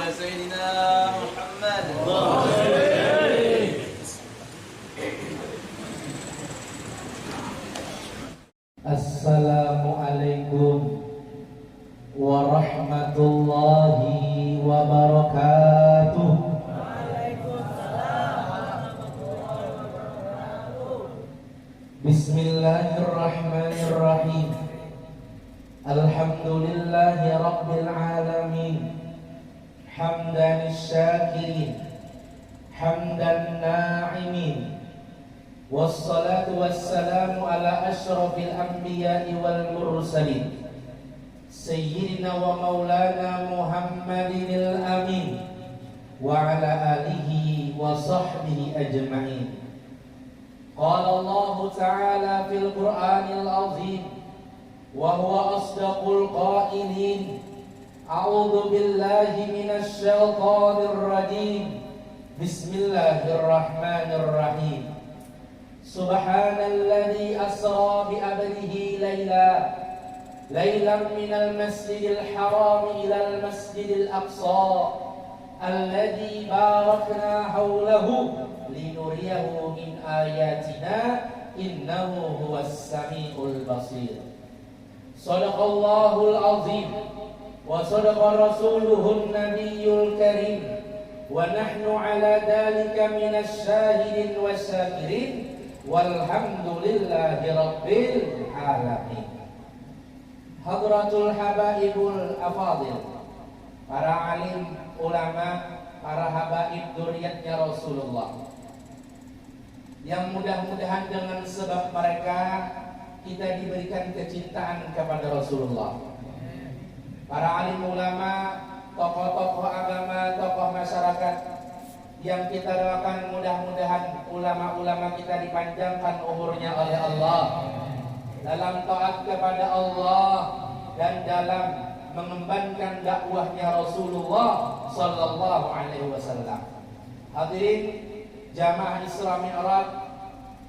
على سيدنا محمد. Assalamualaikum warahmatullahi wabarakatuh. Bismillahirrahmanirrahim. Alhamdulillahi rabbil alamin. Hamdan syakirin, hamdan na'imin. Wassalatu wassalamu ala asyrafil anbiya'i wal mursalin Sayyidina wa maulana Muhammadinil amin wa ala alihi wa sahbihi ajma'in. Qala Allah ta'ala fil Qur'anil azim wa huwa asdaqul qailin. A'udzu billahi minasy syaithanir rajim. Bismillahirrahmanirrahim. Subhanalladzi asra bi 'abdihi laylan minal masjidil haram ilal masjidil aqsa alladzi barakna hawlahu linuriyahu min ayatina innahu huwas samiul basir. Shadaqallahul azim wa sadaqa rasuluhun nabiyyul karim wa nahnu ala dhalika minasy syahidin wasyakirin walhamdulillahi rabbil alamin. Hadratul habaibul afadil, para alim ulama, para habaib dzurriyyatnya Rasulullah, yang mudah-mudahan dengan sebab mereka kita diberikan kecintaan kepada Rasulullah. Para alim ulama, tokoh-tokoh agama, tokoh masyarakat, yang kita doakan mudah-mudahan ulama-ulama kita dipanjangkan umurnya oleh Allah dalam taat kepada Allah dan dalam mengembankan dakwahnya Rasulullah sallallahu alaihi wasallam. Hadirin jamaah Islam Mi'raj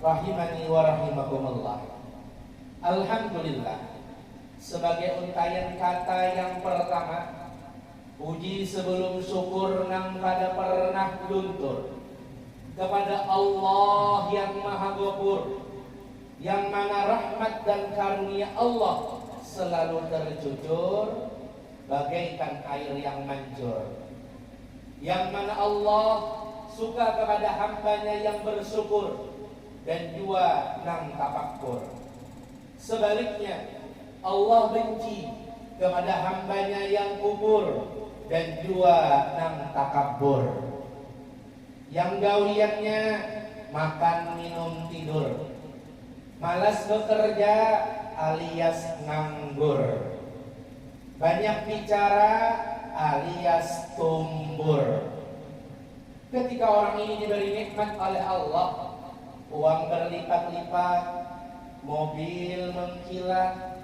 rahimani wa rahimakumullah. Alhamdulillah, sebagai untayan kata yang pertama, puji sebelum syukur nang kada pernah luntur kepada Allah yang Maha Ghafur, yang mana rahmat dan karunia Allah selalu tercucur bagaikan air yang mancur, yang mana Allah suka kepada hambanya yang bersyukur dan jua nang tafakkur. Sebaliknya Allah benci kepada hambanya yang kubur dan jua nang takabur, yang gawiannya makan minum tidur, malas bekerja alias nganggur, banyak bicara alias tumbur. Ketika orang ini diberi nikmat oleh Allah, uang berlipat-lipat, mobil mengkilat,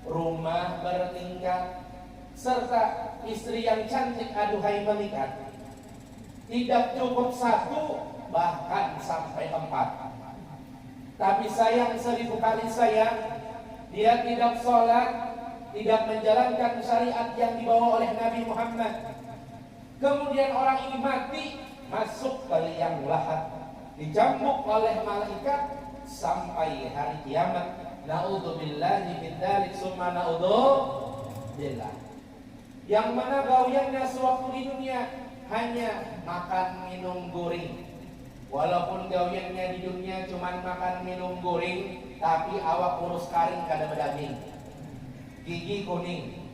rumah bertingkat, serta istri yang cantik aduhai memikat, tidak cukup satu, bahkan sampai 4. Tapi sayang 1000 kali sayang, dia tidak sholat, tidak menjalankan syariat yang dibawa oleh Nabi Muhammad. Kemudian orang ini mati, masuk ke liang lahat, dicambuk oleh malaikat sampai hari kiamat. Na'udzubillahi min dzalik summa na'udzubillah. Yang mana gawiannya sewaktu di dunia hanya makan minum goreng. Walaupun gawiannya di dunia cuma makan minum goreng, tapi awak kurus karing kada berdaging, gigi kuning,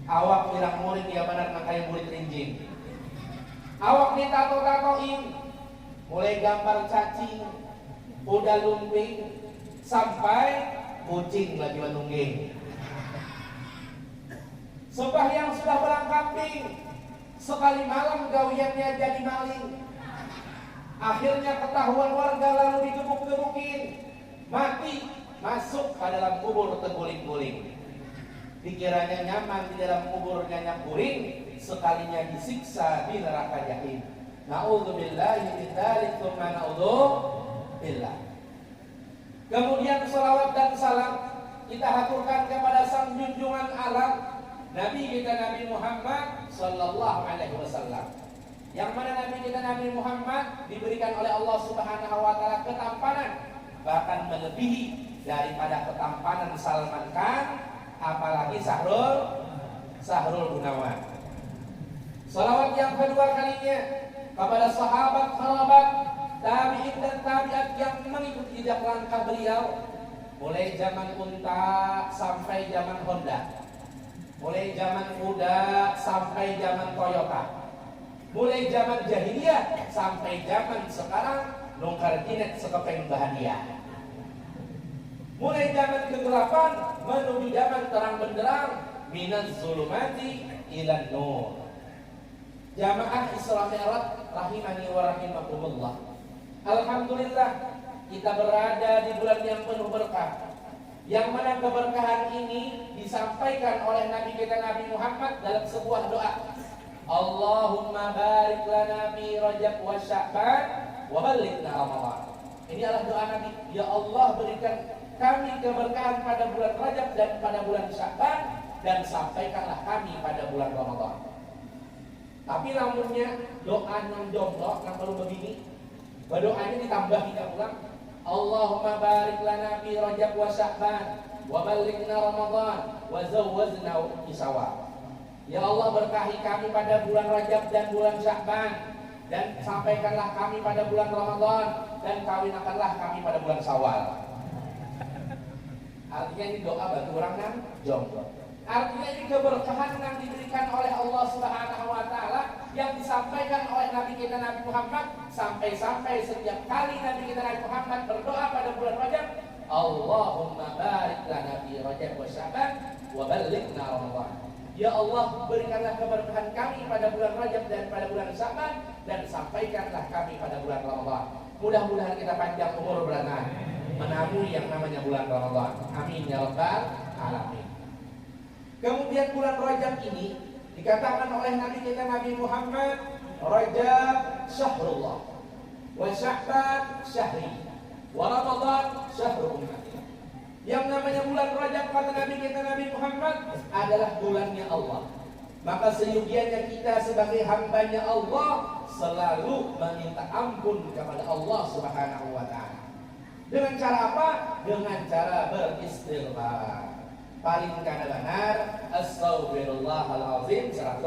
awak bilang murid dia benar nang kayak murid rinjing, awak ditato-tatoin, mulai gambar cacing, kuda lumping, sampai kucing lagi menungging. Sembahyang sudah berangkamping, sekali malam gawiannya jadi maling. Akhirnya ketahuan warga lalu digebuk-gebukin, mati, masuk ke dalam kubur terguling-guling. Dikiranya nyaman di dalam kuburnya nyakuring, sekalinya disiksa di neraka jahim. Na'udzubillahi min dzalik tsumma na'udzubillah. Kemudian selawat dan salam kita haturkan kepada sang junjungan alam Nabi kita Nabi Muhammad sallallahu alaihi wasallam. Yang mana Nabi kita Nabi Muhammad diberikan oleh Allah Subhanahu wa taala ketampanan, bahkan melebihi daripada ketampanan Salman Khan, apalagi Sahrul Gunawan. Salawat yang kedua kalinya kepada sahabat, kerabat, tabi'in dan tabi'at yang mengikuti jejak langkah beliau, mulai zaman unta sampai zaman Honda, mulai zaman kuda sampai zaman Toyota, mulai zaman jahiliyah sampai zaman sekarang nongkar jinet sekepeng bahagia, mulai zaman kegelapan menuju zaman terang benderang, minaz zulumati ilan nur. Jamaah Isra Mi'raj rahimani wa rahimakumullah. Alhamdulillah kita berada di bulan yang penuh berkah, yang mana keberkahan ini disampaikan oleh Nabi kita Nabi Muhammad dalam sebuah doa. Allahumma barik lana fi Rajab wa Sya'ban wa ballighna Ramadan. Ini adalah doa Nabi. Ya Allah, berikan kami keberkahan pada bulan Rajab dan pada bulan Sya'ban, dan sampaikanlah kami pada bulan Ramadan. Tapi namunnya doa yang jomblo yang perlu begini, berdoanya ditambah 3 ulang. Allahumma barik lana fi Rajab wa Sya'ban wa ballighna Ramadan wa zawwajna bisawab. Ya Allah, berkahi kami pada bulan Rajab dan bulan Sya'ban, dan sampaikanlah kami pada bulan Ramadan, dan kawinkanlah kami pada bulan Syawal. Artinya ini doa bagi orang yang jomblo. Artinya ini keberkahan yang diberikan oleh Allah Subhanahu wa taala yang disampaikan oleh Nabi kita Nabi Muhammad, sampai-sampai setiap kali Nabi kita Nabi Muhammad berdoa pada bulan Rajab, Allahumma barik lana fi Rajab wa Sya'ban wa ballighna Ramadan. Ya Allah, berikanlah keberkahan kami pada bulan Rajab dan pada bulan Sya'ban, dan sampaikanlah kami pada bulan Ramadan. Mudah-mudahan kita panjang umur beranak menamui yang namanya bulan Ramadan. Amin ya rabbal alamin. Kemudian bulan Rajab ini dikatakan oleh Nabi kita Nabi Muhammad, Rajab syahrullah, wa Sya'ban syahri, wa Ramadan syahrul ummati. Yang namanya bulan Rajab kata Nabi kita Nabi Muhammad adalah bulannya Allah. Maka seyogianya kita sebagai hambanya Allah selalu meminta ampun kepada Allah Subhanahu wa taala. Dengan cara apa? Dengan cara beristighfar. Paling kada benar astaghfirullahalazim 100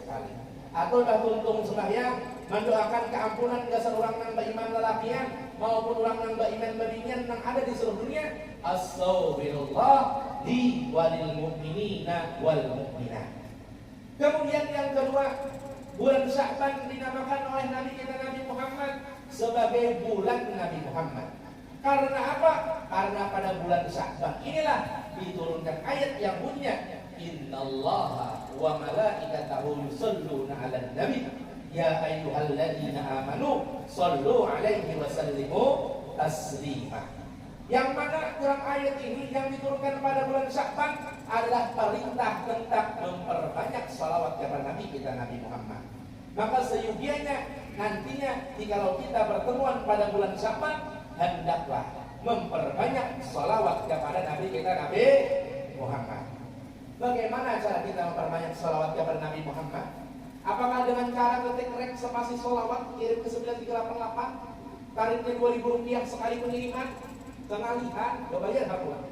kali. Atau dah tuntung sembahyang mendoakan keampunan ke seorang nang beriman lelakian maupun orang nang beriman babinian yang ada di seluruh dunia. Astaghfirullah li walil mu'minina wal mu'minat. Kemudian yang kedua, bulan Sya'ban dinamakan oleh Nabi kita Nabi Muhammad sebagai bulan Nabi Muhammad. Karena apa? Karena pada bulan Sya'ban inilah diturunkan ayat yang bunyinya innallaha wa malaikatahu yusholluna 'alan nabi ya ayyuhalladzina amanu shallu 'alaihi wa sallimu taslima. Yang mana Quran ayat ini yang diturunkan pada bulan Sya'ban adalah perintah tentang memperbanyak salawat kepada Nabi kita Nabi Muhammad. Maka seyogianya nantinya jikalau kita bertemuan pada bulan Sya'ban, hendaklah memperbanyak salawat kepada Nabi kita Nabi Muhammad. Bagaimana cara kita memperbanyak salawat kepada Nabi Muhammad? Apakah dengan cara ketik rek spasi salawat kirim ke 9388, tarifnya Rp2.000 sekali pengiriman, pengalihan, gak bayar apa?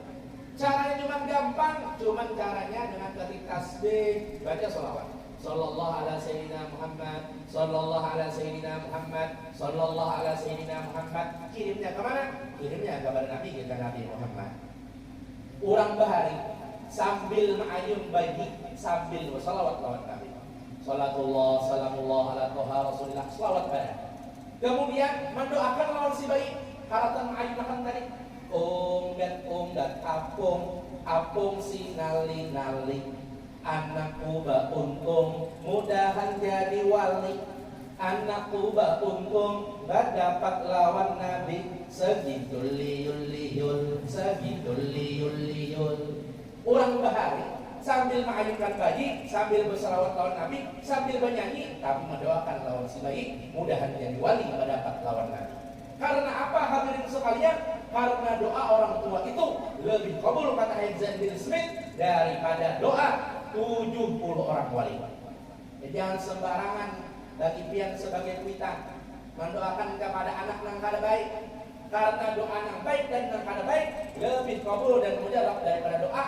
Caranya cuma gampang, cuma caranya dengan ketik tasbih, baca salawat. Sallallahu ala sayyidina Muhammad, sallallahu ala sayyidina Muhammad, sallallahu ala sayyidina Muhammad. Kirimnya kemana? Kirimnya kepada Nabi kita Nabi Muhammad. Orang bahari sambil ma'ayun bagi sambil bersalawat lawan Nabi. Salatullah salamullah ala toha rasulillah, salawat pada. Kemudian mendoakan lawan si bayi haratan ma'ayun makan tadi. Om dan apung si nali anakku ba untung mudahan jadi wali, anakku ba untung ba dapat lawan Nabi segidul liyul orang bahari sambil mengayunkan bayi, sambil berselawat lawan Nabi, sambil bernyanyi, tapi mendoakan lawan si bayi mudahan jadi wali ba dapat lawan Nabi. Karena apa hadirin sekalian? Karena doa orang tua itu lebih kabul kata Hasan bin Smith daripada doa 70 orang wali. Jadi jangan sembarangan bagi pian sebagai kuitan mendoakan kepada anak yang kada baik, karena doa yang baik dan yang kada baik lebih kabul dan mujarab daripada doa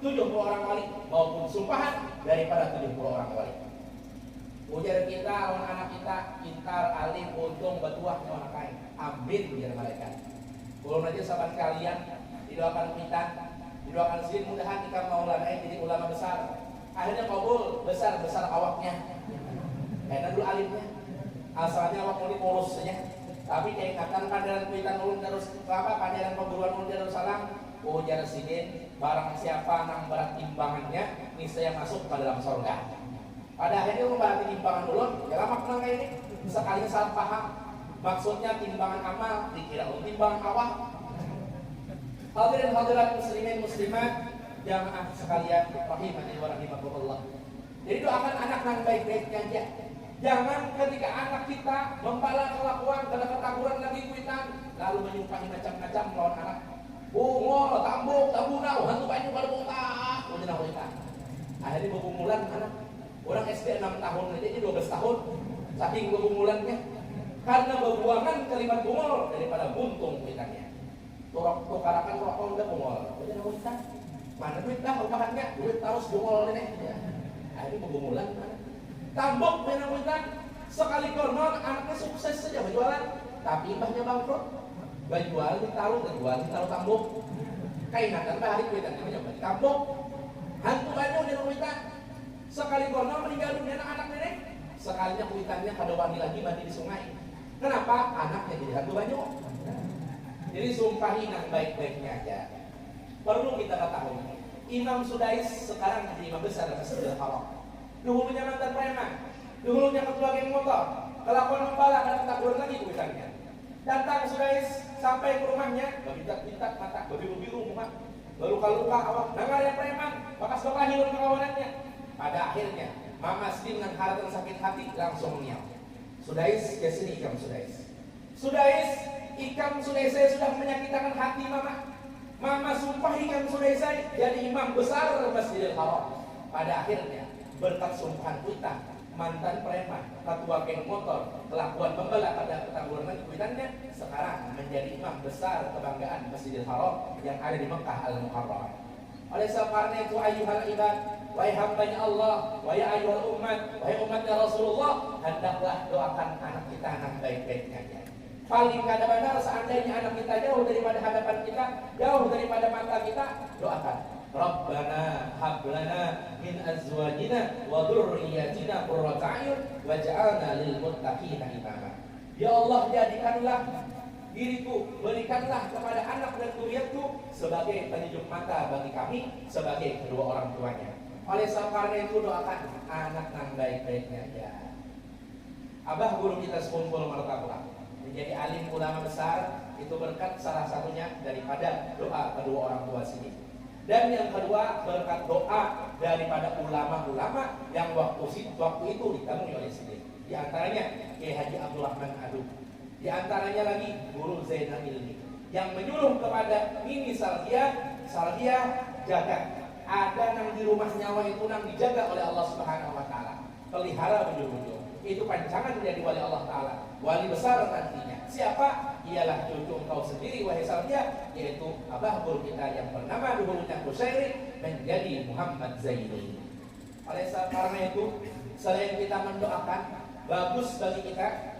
70 orang wali maupun sumpahan daripada 70 orang wali. Ujar kita lawan anak kita pintar, alim, untung, batuah, nyawa kain. Amin ujar mereka. Kalau aja sahabat kalian didoakan kita, didoakan sih mudahan kita mau jadi ulama besar. Akhirnya kabul besar awaknya. Karena dulu alimnya, asalnya awak mau diurus saja. Tapi keingatan pandangan kita ulun terus pandangan perguruan ulun terus salam. Ujar sidin barang siapa nang berat timbangannya, niscaya masuk ke dalam surga. Pada akhirnya membaca timbangan ulun, ya lama kenal kayak ini. Sekalinya salah paham. Maksudnya timbangan amal, dikira timbangan awak. Hadirin hadirat muslimin muslimat, jamaah sekalian rahimani wa rahimakumullah. Jadi doakan anak yang baik-baiknya aja. Jangan ketika anak kita membala kelakuan karena ketakuran lagi kuitan, lalu menyumpahi macam-macam melawan anak. Bungol, tambuk, tabunau, hantu banyu pada bungkak, menyenang kita. Akhirnya bergumulan anak. Orang SD 6 tahun aja ini 12 tahun. Saking bergumulannya. Karena berbuangan kalimat bungol daripada buntung kuitannya. Tukarakan rokok udah bungol. Udah nak kuitan. Mana duit dah rumahannya? Duit terus bungol ini. Ya. Akhirnya bergumulan. Tambok benar kuitan. Sekali konon anaknya sukses saja berjualan. Tapi imbahnya bangkrut. Berjual ditaruh tambok. Kainatan bahari kuitan namanya tambok. Hantu banyu di kuitan. Sekali kono meninggal dunia anak nenek, sekalinya kuitannya kada wani lagi mandi di sungai. Kenapa? Anaknya jadi hantu banyu. Jadi sumpahin yang baik-baiknya aja. Perlu kita ketahui, Imam Sudais sekarang jadi imam besar dalam Masjidil Haram. Dulunya mantan preman, dulunya ketua geng motor, kelakuan membala dan takbir lagi kuitannya. Datang Sudais sampai ke rumahnya, bintak-bintak mata, berbiru-biru muka, berluka-luka awak, dengar yang preman, bakas bapak hilang kawanannya. Pada akhirnya, Mama Slim dengan harap dan sakit hati langsung menyiap. Sudais, ke sini Ikam Sudais. Sudais, Ikam Sudais saya sudah menyakitkan hati Mama. Mama sumpah Ikam Sudais saya jadi imam besar Masjidil Haram. Pada akhirnya, berkat sumpahan kita, mantan preman, ketua geng motor, kelakuan membela pada ketangguhan kuitannya, sekarang menjadi imam besar kebanggaan Masjidil Haram yang ada di Mekah Al-Mukarramah. Oleh sebab itu ayyuhal ibad, wahai hambanya Allah, wahai ayyuhal umat, wahai umatnya Rasulullah, hendaklah doakan anak kita anak baik-baiknya. Paling kada benar seandainya anak kita jauh daripada hadapan kita, jauh daripada mata kita, doakan. Rabbana hablana min azwajina wa dhurriyyatina qurrata a'yun waj'alna lil muttaqina imama. Ya Allah, jadikanlah diriku, berikanlah kepada anak dan zuriatku sebagai penyejuk mata bagi kami, sebagai kedua orang tuanya. Oleh sebab karena itu doakan anak yang baik-baiknya aja. Abah guru kita sekumpul martabah menjadi alim ulama besar, itu berkat salah satunya daripada doa kedua orang tua sini. Dan yang kedua berkat doa daripada ulama-ulama yang waktu itu ditemui oleh sini. Di antaranya Kiai Haji Abdul Rahman Adu. Di antaranya lagi Guru Zainal Ilmi yang menyuruh kepada ini Salvia jaga. Ada yang di rumah nyawa itu yang dijaga oleh Allah Subhanahu wa taala. Pelihara bujur-bujur. Itu pancangan menjadi wali Allah taala. Wali besar nantinya. Siapa? Ialah cucu engkau sendiri wahai Salvia, yaitu abah guru kita yang bernama dulunya Kusairi menjadi Muhammad Zaini. Oleh karena itu, selain kita mendoakan, bagus bagi kita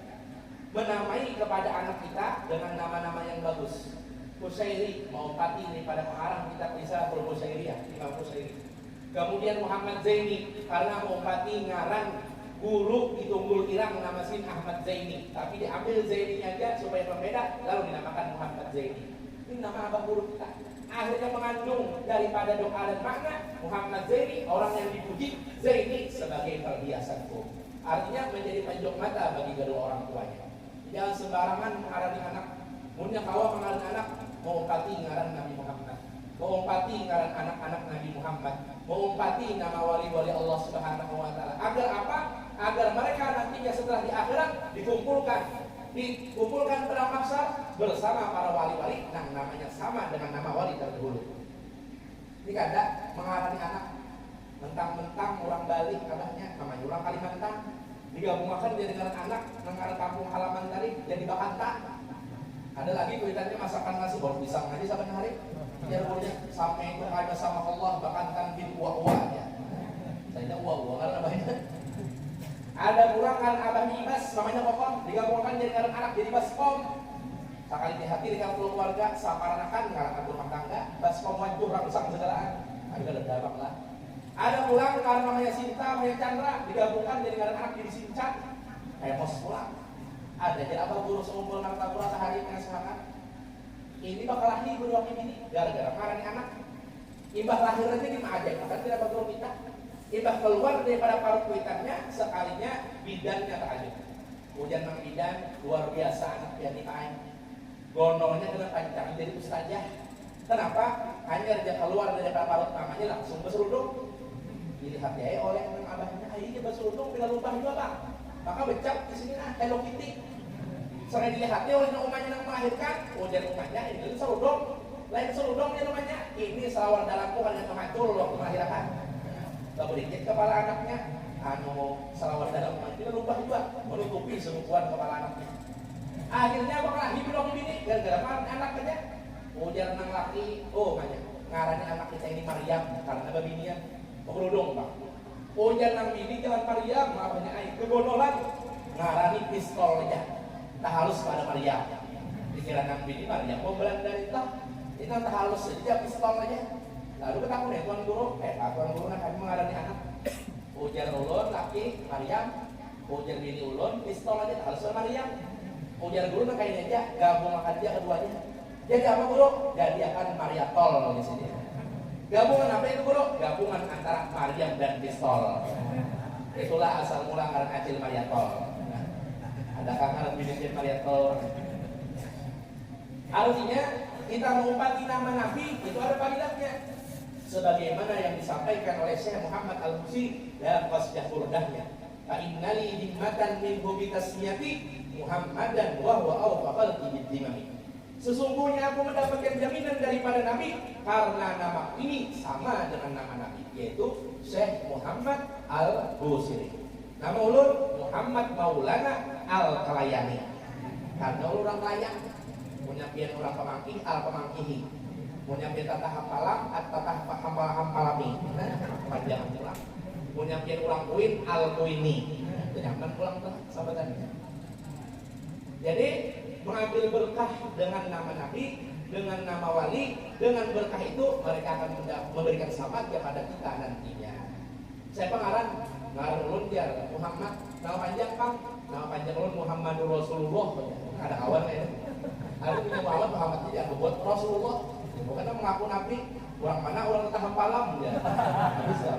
menamai kepada anak kita dengan nama-nama yang bagus. Kusairi mau pati daripada pengarang kita bisa Kusairiyah, Imam Kusairi. Kemudian Muhammad Zaini karena mau pati ngaran guru di Tunggul Irang nama Sin Ahmad Zaini, tapi diambil Zaini aja supaya berbeda, lalu dinamakan Muhammad Zaini. Ini nama abah guru kita. Akhirnya mengandung daripada doa dan makna Muhammad Zaini, orang yang dipuji, Zaini sebagai perhiasanku. Artinya menjadi penjok mata bagi kedua orang tuanya. Jangan sembarangan mengarani anak. Punya kawa mengarani anak, mau umpati ngaran Nabi Muhammad, mau umpati ngaran anak-anak Nabi Muhammad, mau umpati nama wali-wali Allah Subhanahu wa taala. Agar apa? Agar mereka nantinya setelah di akhirat dikumpulkan pada mahsyar bersama para wali-wali yang namanya sama dengan nama wali terdahulu. Ini kada mengarani anak. mentang-mentang orang balik abahnya namanya orang Kalimantan digabungkan jadi dengan anak negara kampung halaman tadi jadi bakanta. Ada lagi kuitannya masakan nasi baru bisa ngaji saban hari ya boleh sampai itu ada sama Allah bakantan bin uwa ya saya uwa kan abahnya. Ada kurang kan abah ibas namanya kokon digabungkan jadi dengan anak jadi baskom. Sekali di hati dengan keluarga saparanakan ngarangan rumah tangga baskom wajib rangsang segalaan ada dabak lah. Ada pulang karena namanya Sinta, namanya Chandra digabungkan jadi anak jadi Sincat hemos pulang. Ada jadi apa guru seumpul nang tabura sehari pengasahan ini bakal lahir berdua ini gara-gara karena anak imbah lahirnya gimana aja kan tidak bakal kita imbah keluar daripada parut kuitannya sekalinya bidannya tak aja hujan mang bidan luar biasa anak jadi main gondongnya dengan panjang jadi ustazah. Kenapa? Hanya dia keluar daripada parut mamanya langsung berseruduk dilihat ya oleh abahnya akhirnya berseruduk bila lupa juga bang maka becap di sini Hello Kitty. Selain dilihatnya oleh umahnya yang melahirkan, dan umahnya ini serudong, lain serudong ya namanya. Ini selawar dalamku hanya kemacul waktu melahirkan. Sedikit kepala anaknya, selawar dalam umahnya lupa juga menutupi semukuan kepala anaknya. Akhirnya bakal hidup ini gara-gara anak aja. Ujar nang laki, banyak. Ngaranya anak kita ini Maryam karena babinian berudung bang. Ujar nang bini jangan Maryam, makanya air kegonolan. Ngarani pistol aja. Tak halus pada Maryam. Dikira nang bini Maryam mau belanda itu. Ini tak halus saja pistol aja. Lalu ketemu deh tuan guru, tuan guru nak kami mengarani anak. Ujar ulun laki Maryam, ujar bini ulun pistol aja tak halus pada Maryam. Ujar guru nak kain aja gabung akan dia keduanya. Jadi apa guru? Jadi akan Mariatol di sini. Gabungan apa itu guru? Gabungan antara Maryam dan pistol. Itulah asal mula ngaran Acil Mariatol. Ada kangen bikin Mariatol. Artinya kita mengumpati nama Nabi itu ada fadilahnya. Sebagaimana yang disampaikan oleh Syekh Muhammad Al-Husi dalam qasidah burdahnya. Fa innali himmatan min hubi tasmiyati Muhammadan wa huwa awfaqal bid-dimami. Sesungguhnya aku mendapatkan jaminan daripada Nabi karena nama ini sama dengan nama Nabi yaitu Syekh Muhammad Al-Busiri. Nama ulun Muhammad Maulana Al-Kalayani. Karena orang layak punya pian orang pemangkih al-pemangkihi. Punya pian tatah hampalam at-tatah hampalami. Panjang pulang. Punya pian orang kuin al-kuini. Jangan pulang tuh sahabat. Jadi mengambil berkah dengan nama Nabi, dengan nama wali, dengan berkah itu mereka akan memberikan selamat kepada kita nantinya. Saya pengaran ngaran ulun dia Muhammad, nama panjang Kang, nama panjang ulun Muhammadur Rasulullah. Ada kawan ya. Ada punya Muhammad tidak buat Rasulullah. Bukan mengaku Nabi, orang mana orang tahan palam ya. Bisa.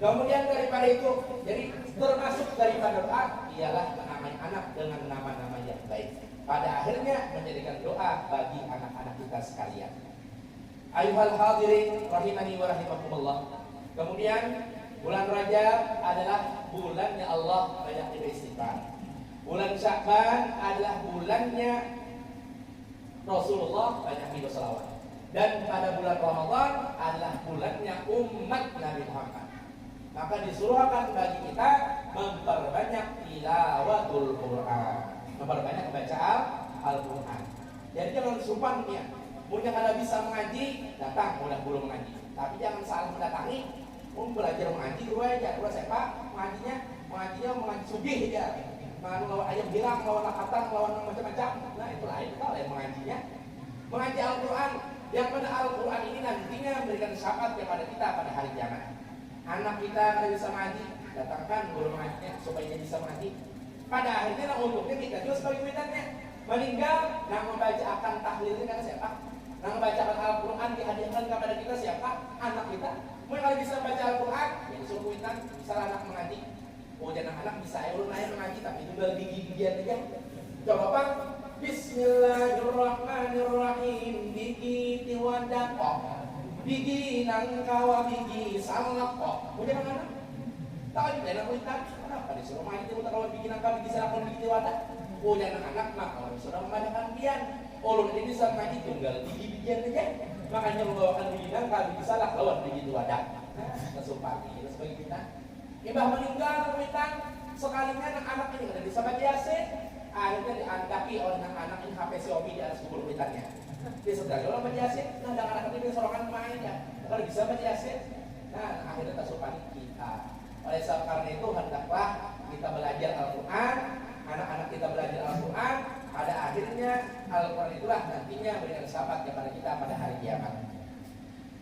Kemudian daripada itu, jadi termasuk daripada doa ialah menamai anak dengan nama-nama yang baik. Pada akhirnya menjadikan doa bagi anak-anak kita sekalian. Ayuhal hadirin rahimani wa rahimakumullah. Kemudian bulan Rajab adalah bulannya Allah banyak beristighfar. Bulan Sya'ban adalah bulannya Rasulullah banyak berselawat. Dan pada bulan Ramadan adalah bulannya umat Nabi Muhammad. Maka disuruhkan bagi kita memperbanyak tilawatul Quran, memperbanyak bacaan Al-Quran. Jadi jangan sumpan ya, punya kada bisa mengaji, datang udah belum mengaji. Tapi jangan salah mendatangi, belajar mengaji dua aja, dua siapa mengajinya mengaji sugih aja. Lawan ayam bilang, lawan lakatan, lawan macam-macam. Nah itu lain kalau yang mengajinya. Mengaji Al-Quran, yang pada Al-Quran ini nantinya memberikan syafaat kepada kita pada hari kiamat. Anak kita kada bisa mengaji, datangkan guru mengajinya supaya dia bisa mengaji. Pada akhirnya untuknya kita juga sebagai witannya. Meninggal, yang membaca akan tahlilnya kan siapa? Yang membacakan Al-Quran dihadiahkan kepada kita siapa? Anak kita. Mungkin kalau bisa baca Al-Quran, ya disuruh witan, bisa anak mengaji. Jangan anak bisa ulun air mengaji, tapi juga gigi-gigian aja. Coba Pak, Bismillahirrahmanirrahim. Bigi tiwadako, bigi nangkawa, bigi salako. Jangan anak. Tahu juga anak witan. Kenapa disuruh main itu kalau bigi nangkawa, bigi salako, bigi tiwadak? Jangan anak mah kalau disuruh membacakan pian. Ulun ini bisa mengaji tunggal gigi-gigian aja. makanya membawakan bidang kalau bisa lah lawan begitu ada. Kesumpah ini sebagai kita. Ibah meninggal kumitan sekalinya anak-anak ini udah bisa baca Yasin, akhirnya diandaki oleh anak-anak ini HP Xiaomi di atas kubur kumitannya. Dia sedang orang baca Yasin, nah anak-anak ini sorongan main ya. Kalau bisa baca Yasin, nah akhirnya kesumpah kita. Oleh sebab karena itu hendaklah kita belajar Al-Quran, anak-anak kita belajar Al-Quran, pada akhirnya Al-Quran itulah nantinya memberikan syafaat kepada kita pada hari kiamat.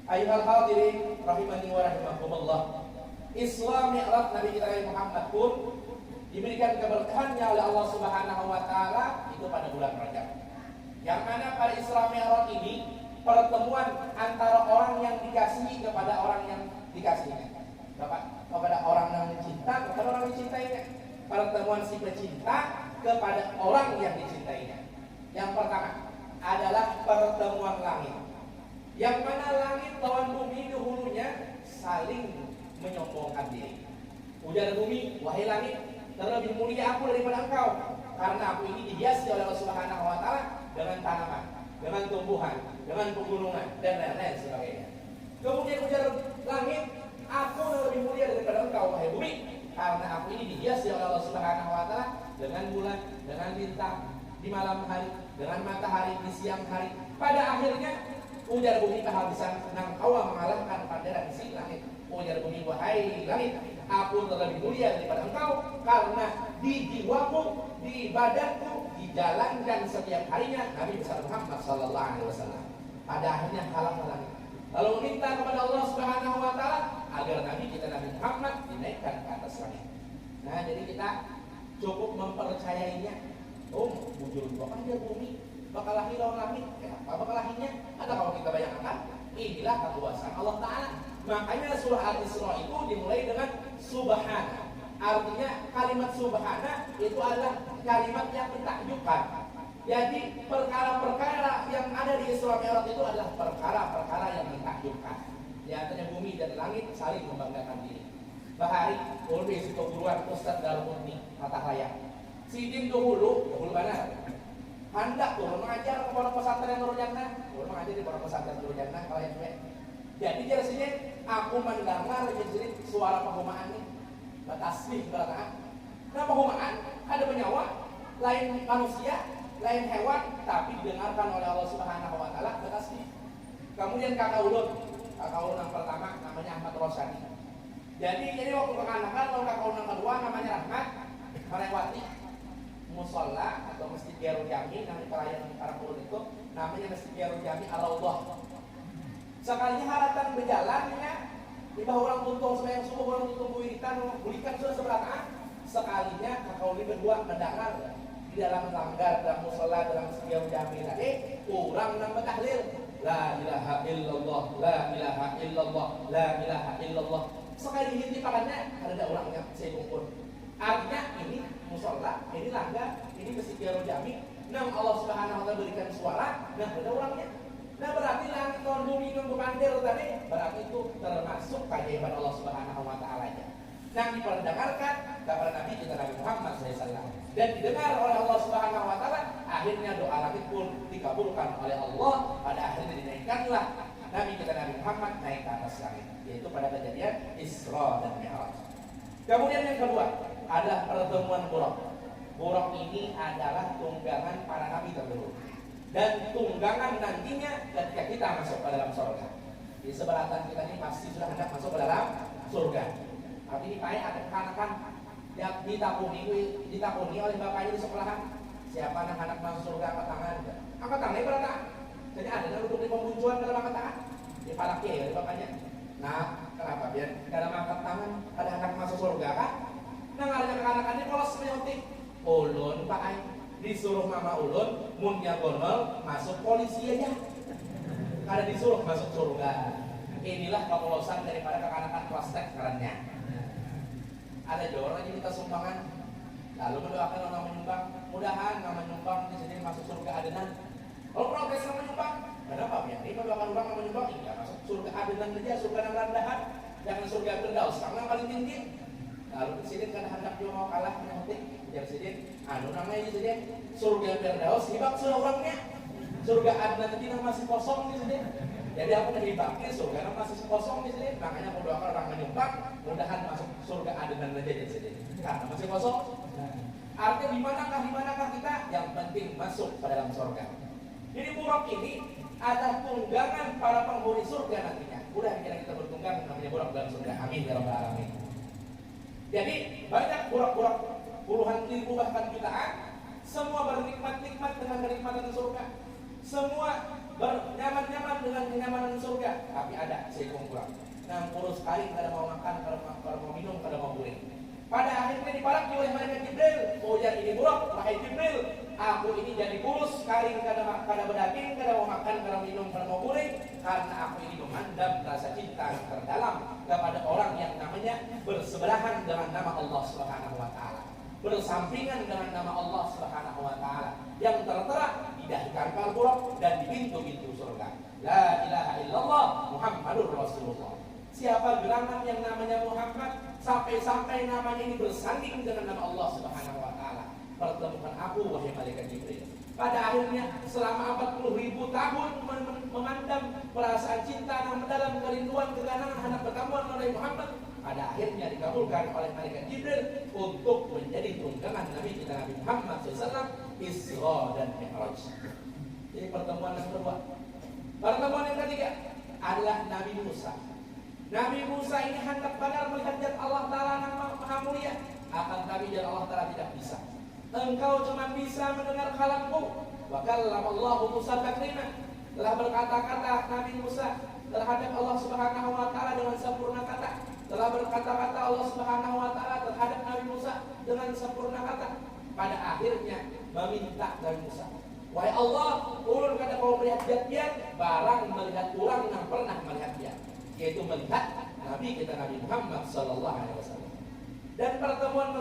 Ayyuhal hadirin rahimani wa rahimakumullah. Isra Mi'raj Nabi kita Muhammad pun diberikan keberkahannya oleh Allah Subhanahu wa taala itu pada bulan Rajab. Yang mana pada Isra Mi'raj ini pertemuan antara orang yang dikasihi kepada orang yang dikasihinya. Bapak, kepada orang yang mencinta kepada orang yang dicintainya. Pertemuan si pecinta kepada orang yang dicintainya. Yang pertama adalah pertemuan langit. Yang mana langit lawan bumi dahulunya saling menyombongkan diri. Ujar bumi, wahai langit, terlebih mulia aku daripada engkau, karena aku ini dihiasi oleh Allah Subhanahu wa taala dengan tanaman, dengan tumbuhan, dengan pegunungan dan lain-lain sebagainya. Kemudian ujar langit, aku lebih mulia daripada engkau wahai bumi, karena aku ini dihiasi oleh Allah Subhanahu wa taala dengan bulan, dengan bintang di malam hari, dengan matahari di siang hari. Pada akhirnya ujar bumi kehabisan nang awal mengalahkan panderan si langit. Ujar bumi, wahai langit, aku terlebih mulia daripada engkau karena di jiwaku, di badanku, di jalan dan setiap harinya Nabi besar Muhammad sallallahu alaihi wasallam. Pada akhirnya kalah langit. Lalu minta kepada Allah Subhanahu wa taala agar Nabi kita Nabi Muhammad dinaikkan ke atas langit. Nah, jadi kita cukup mempercayainya. Oh, bujur dua kan dia bumi bakal lahir lawan langit. Apa bakal lahirnya? Ada kalau kita bayangkan, inilah kekuasaan Allah Ta'ala. Makanya surah Al-Isra itu dimulai dengan subhana. Artinya kalimat subhana itu adalah kalimat yang mentakjubkan. Jadi perkara-perkara yang ada di Isra Mi'raj itu adalah perkara-perkara yang mentakjubkan. Di antaranya bumi dan langit saling membanggakan diri. Bahari, ulwi situ guruan Ustaz Darmuni mata layar. Sidin dahulu mana? Hendak turun mengajar ke pondok pesantren Nurul Jannah. Turun mengajar di pondok pesantren Nurul Jannah kalau yang gue. Jadi jelas ini aku mendengar jadi suara penghumaan ini. Tasbih berkata. Nah penghumaan ada penyawa, lain manusia, lain hewan, tapi didengarkan oleh Allah Subhanahu wa taala bertasbih. Kemudian kakak ulun yang pertama namanya Ahmad Rosani. Jadi waktu kekanakan lalu kakak ulun yang kedua namanya Rahmat melewati musola atau masjid Darul Jami, nama pelayanan para ulun itu namanya masjid Darul Jami Al-Allah. Sekalinya haratan berjalannya di bawah orang tuntung sembahyang subuh, orang tuntung bulikan sudah seberapa. Sekalinya kakak ulun berdua mendengar di dalam langgar, dalam musola, dalam masjid Darul Jami tadi orang nambah tahlil la ilaha illallah, la ilaha illallah, la ilaha illallah. Sekali hintipakannya ada orang yang saya kumpul. Artinya ini musola, ini langgar, ini masjid Darul Jami. Nah Allah Subhanahu wa taala berikan suara, nah ada orangnya. Nah berarti langit dan bumi yang berpandir tadi, berarti itu termasuk keajaiban Allah Subhanahu wa taala. Nah diperdengarkan kepada Nabi kita Nabi Muhammad SAW dan didengar oleh Allah Subhanahu wa taala, akhirnya doa langit pun dikabulkan oleh Allah. Pada akhirnya dinaikkanlah Nabi kita Nabi Muhammad naik ke atas langit, yaitu pada kejadian Isra dan Mi'raj. Kemudian yang kedua adalah pertemuan Buraq. Buraq ini adalah tunggangan para nabi terdahulu dan tunggangan nantinya ketika kita masuk ke dalam surga. Di seberatan kita ini pasti sudah hendak masuk ke dalam surga. Tapi ini payah ada kekanakan yang ditakuni oleh bapaknya di sekolahan. Siapa anak-anak masuk surga angkat tangan? Angkat tangan, angkat tangan. Jadi ada yang duduk di pembuncuan dalam angkat tangan. Di palaknya ya bapaknya. Nah, kenapa? Biar dalam angkat tangan ada anak masuk surga kan? Nah, ada anak-anak ini polos menyontik. Ulun Pak Ai disuruh mama ulun munnya gormel masuk polisi aja. Ada disuruh masuk surga. Inilah kepolosan daripada kekanakan plastik kerennya. Ada orang yang minta sumbangan, lalu mendoakan orang menyumbang, mudahan nama menyumbang di sini masuk surga adenan. Kalau protes nama menyumbang, kenapa ya? Ini mendoakan orang nama menyumbang, iya masuk surga adenan saja, surga yang rendahan, jangan surga Firdaus, karena yang paling tinggi. Lalu presiden kan hendak juga mau kalah menyotik, jadi presiden, namanya presiden surga Firdaus, hibak sudah orangnya, surga adenan tadi masih kosong presiden. Jadi aku lebih bakti surga masih kosong di sini, makanya aku doakan orang menyumbang, mudahan masuk surga adegan aja di sini. Karena masih kosong. Artinya di manakah kita? Yang penting masuk ke dalam surga. Jadi buruk ini ada tunggangan para penghuni surga nantinya. Udah kita bertunggang namanya buruk dalam surga. Amin ya rabbal alamin. Jadi banyak buruk-buruk puluhan ribu bahkan jutaan, semua bernikmat-nikmat dengan kenikmatan surga. Semua bernyaman-nyaman dengan kenyamanan surga. Tapi ada seekor kurang. 60 sekali kada mau makan, kada mau minum, kada mau guling. Pada akhirnya dipalak oleh malaikat Jibril. Oh jadi ini buruk, wahai Jibril, aku ini jadi kurus sekali kada berdaging, kada mau makan, kada minum, kada mau guling, karena aku ini memandang rasa cinta yang terdalam kepada orang yang namanya bersebelahan dengan nama Allah Subhanahu wa taala. Bersampingan dengan nama Allah Subhanahu wa taala yang tertera di dahi karpal buruk dan di pintu-pintu surga. La ilaha illallah Muhammadur Rasulullah. Siapa gerangan yang namanya Muhammad sampai-sampai namanya ini bersanding dengan nama Allah Subhanahu wa taala. Pertemukan aku wahai malaikat Jibril. Pada akhirnya selama 40.000 tahun memandang perasaan cinta yang mendalam, kerinduan, keganangan hendak pertemuan oleh Muhammad, pada akhirnya dikabulkan oleh malaikat Jibril untuk menjadi tunggangan Nabi kita Nabi Muhammad SAW Isra dan Mi'raj. Jadi pertemuan yang kedua. Pertemuan yang ketiga adalah Nabi Musa. Nabi Musa ini hendak benar melihat zat Allah Ta'ala yang maha mulia, akan tapi zat Allah Ta'ala tidak bisa. Engkau cuma bisa mendengar kalamku. Wa kallama Allah Musa taklima. Telah berkata-kata Nabi Musa terhadap Allah Subhanahu wa taala dengan sempurna kata. Telah berkata-kata Allah Subhanahu wa taala terhadap Nabi Musa dengan sempurna kata. Pada akhirnya meminta Nabi Musa, wahai Allah, ulun kata kau melihat zat barang melihat orang yang pernah melihat dia, yaitu melihat Nabi kita Nabi Muhammad sallallahu alaihi wasallam. Dan pertemuan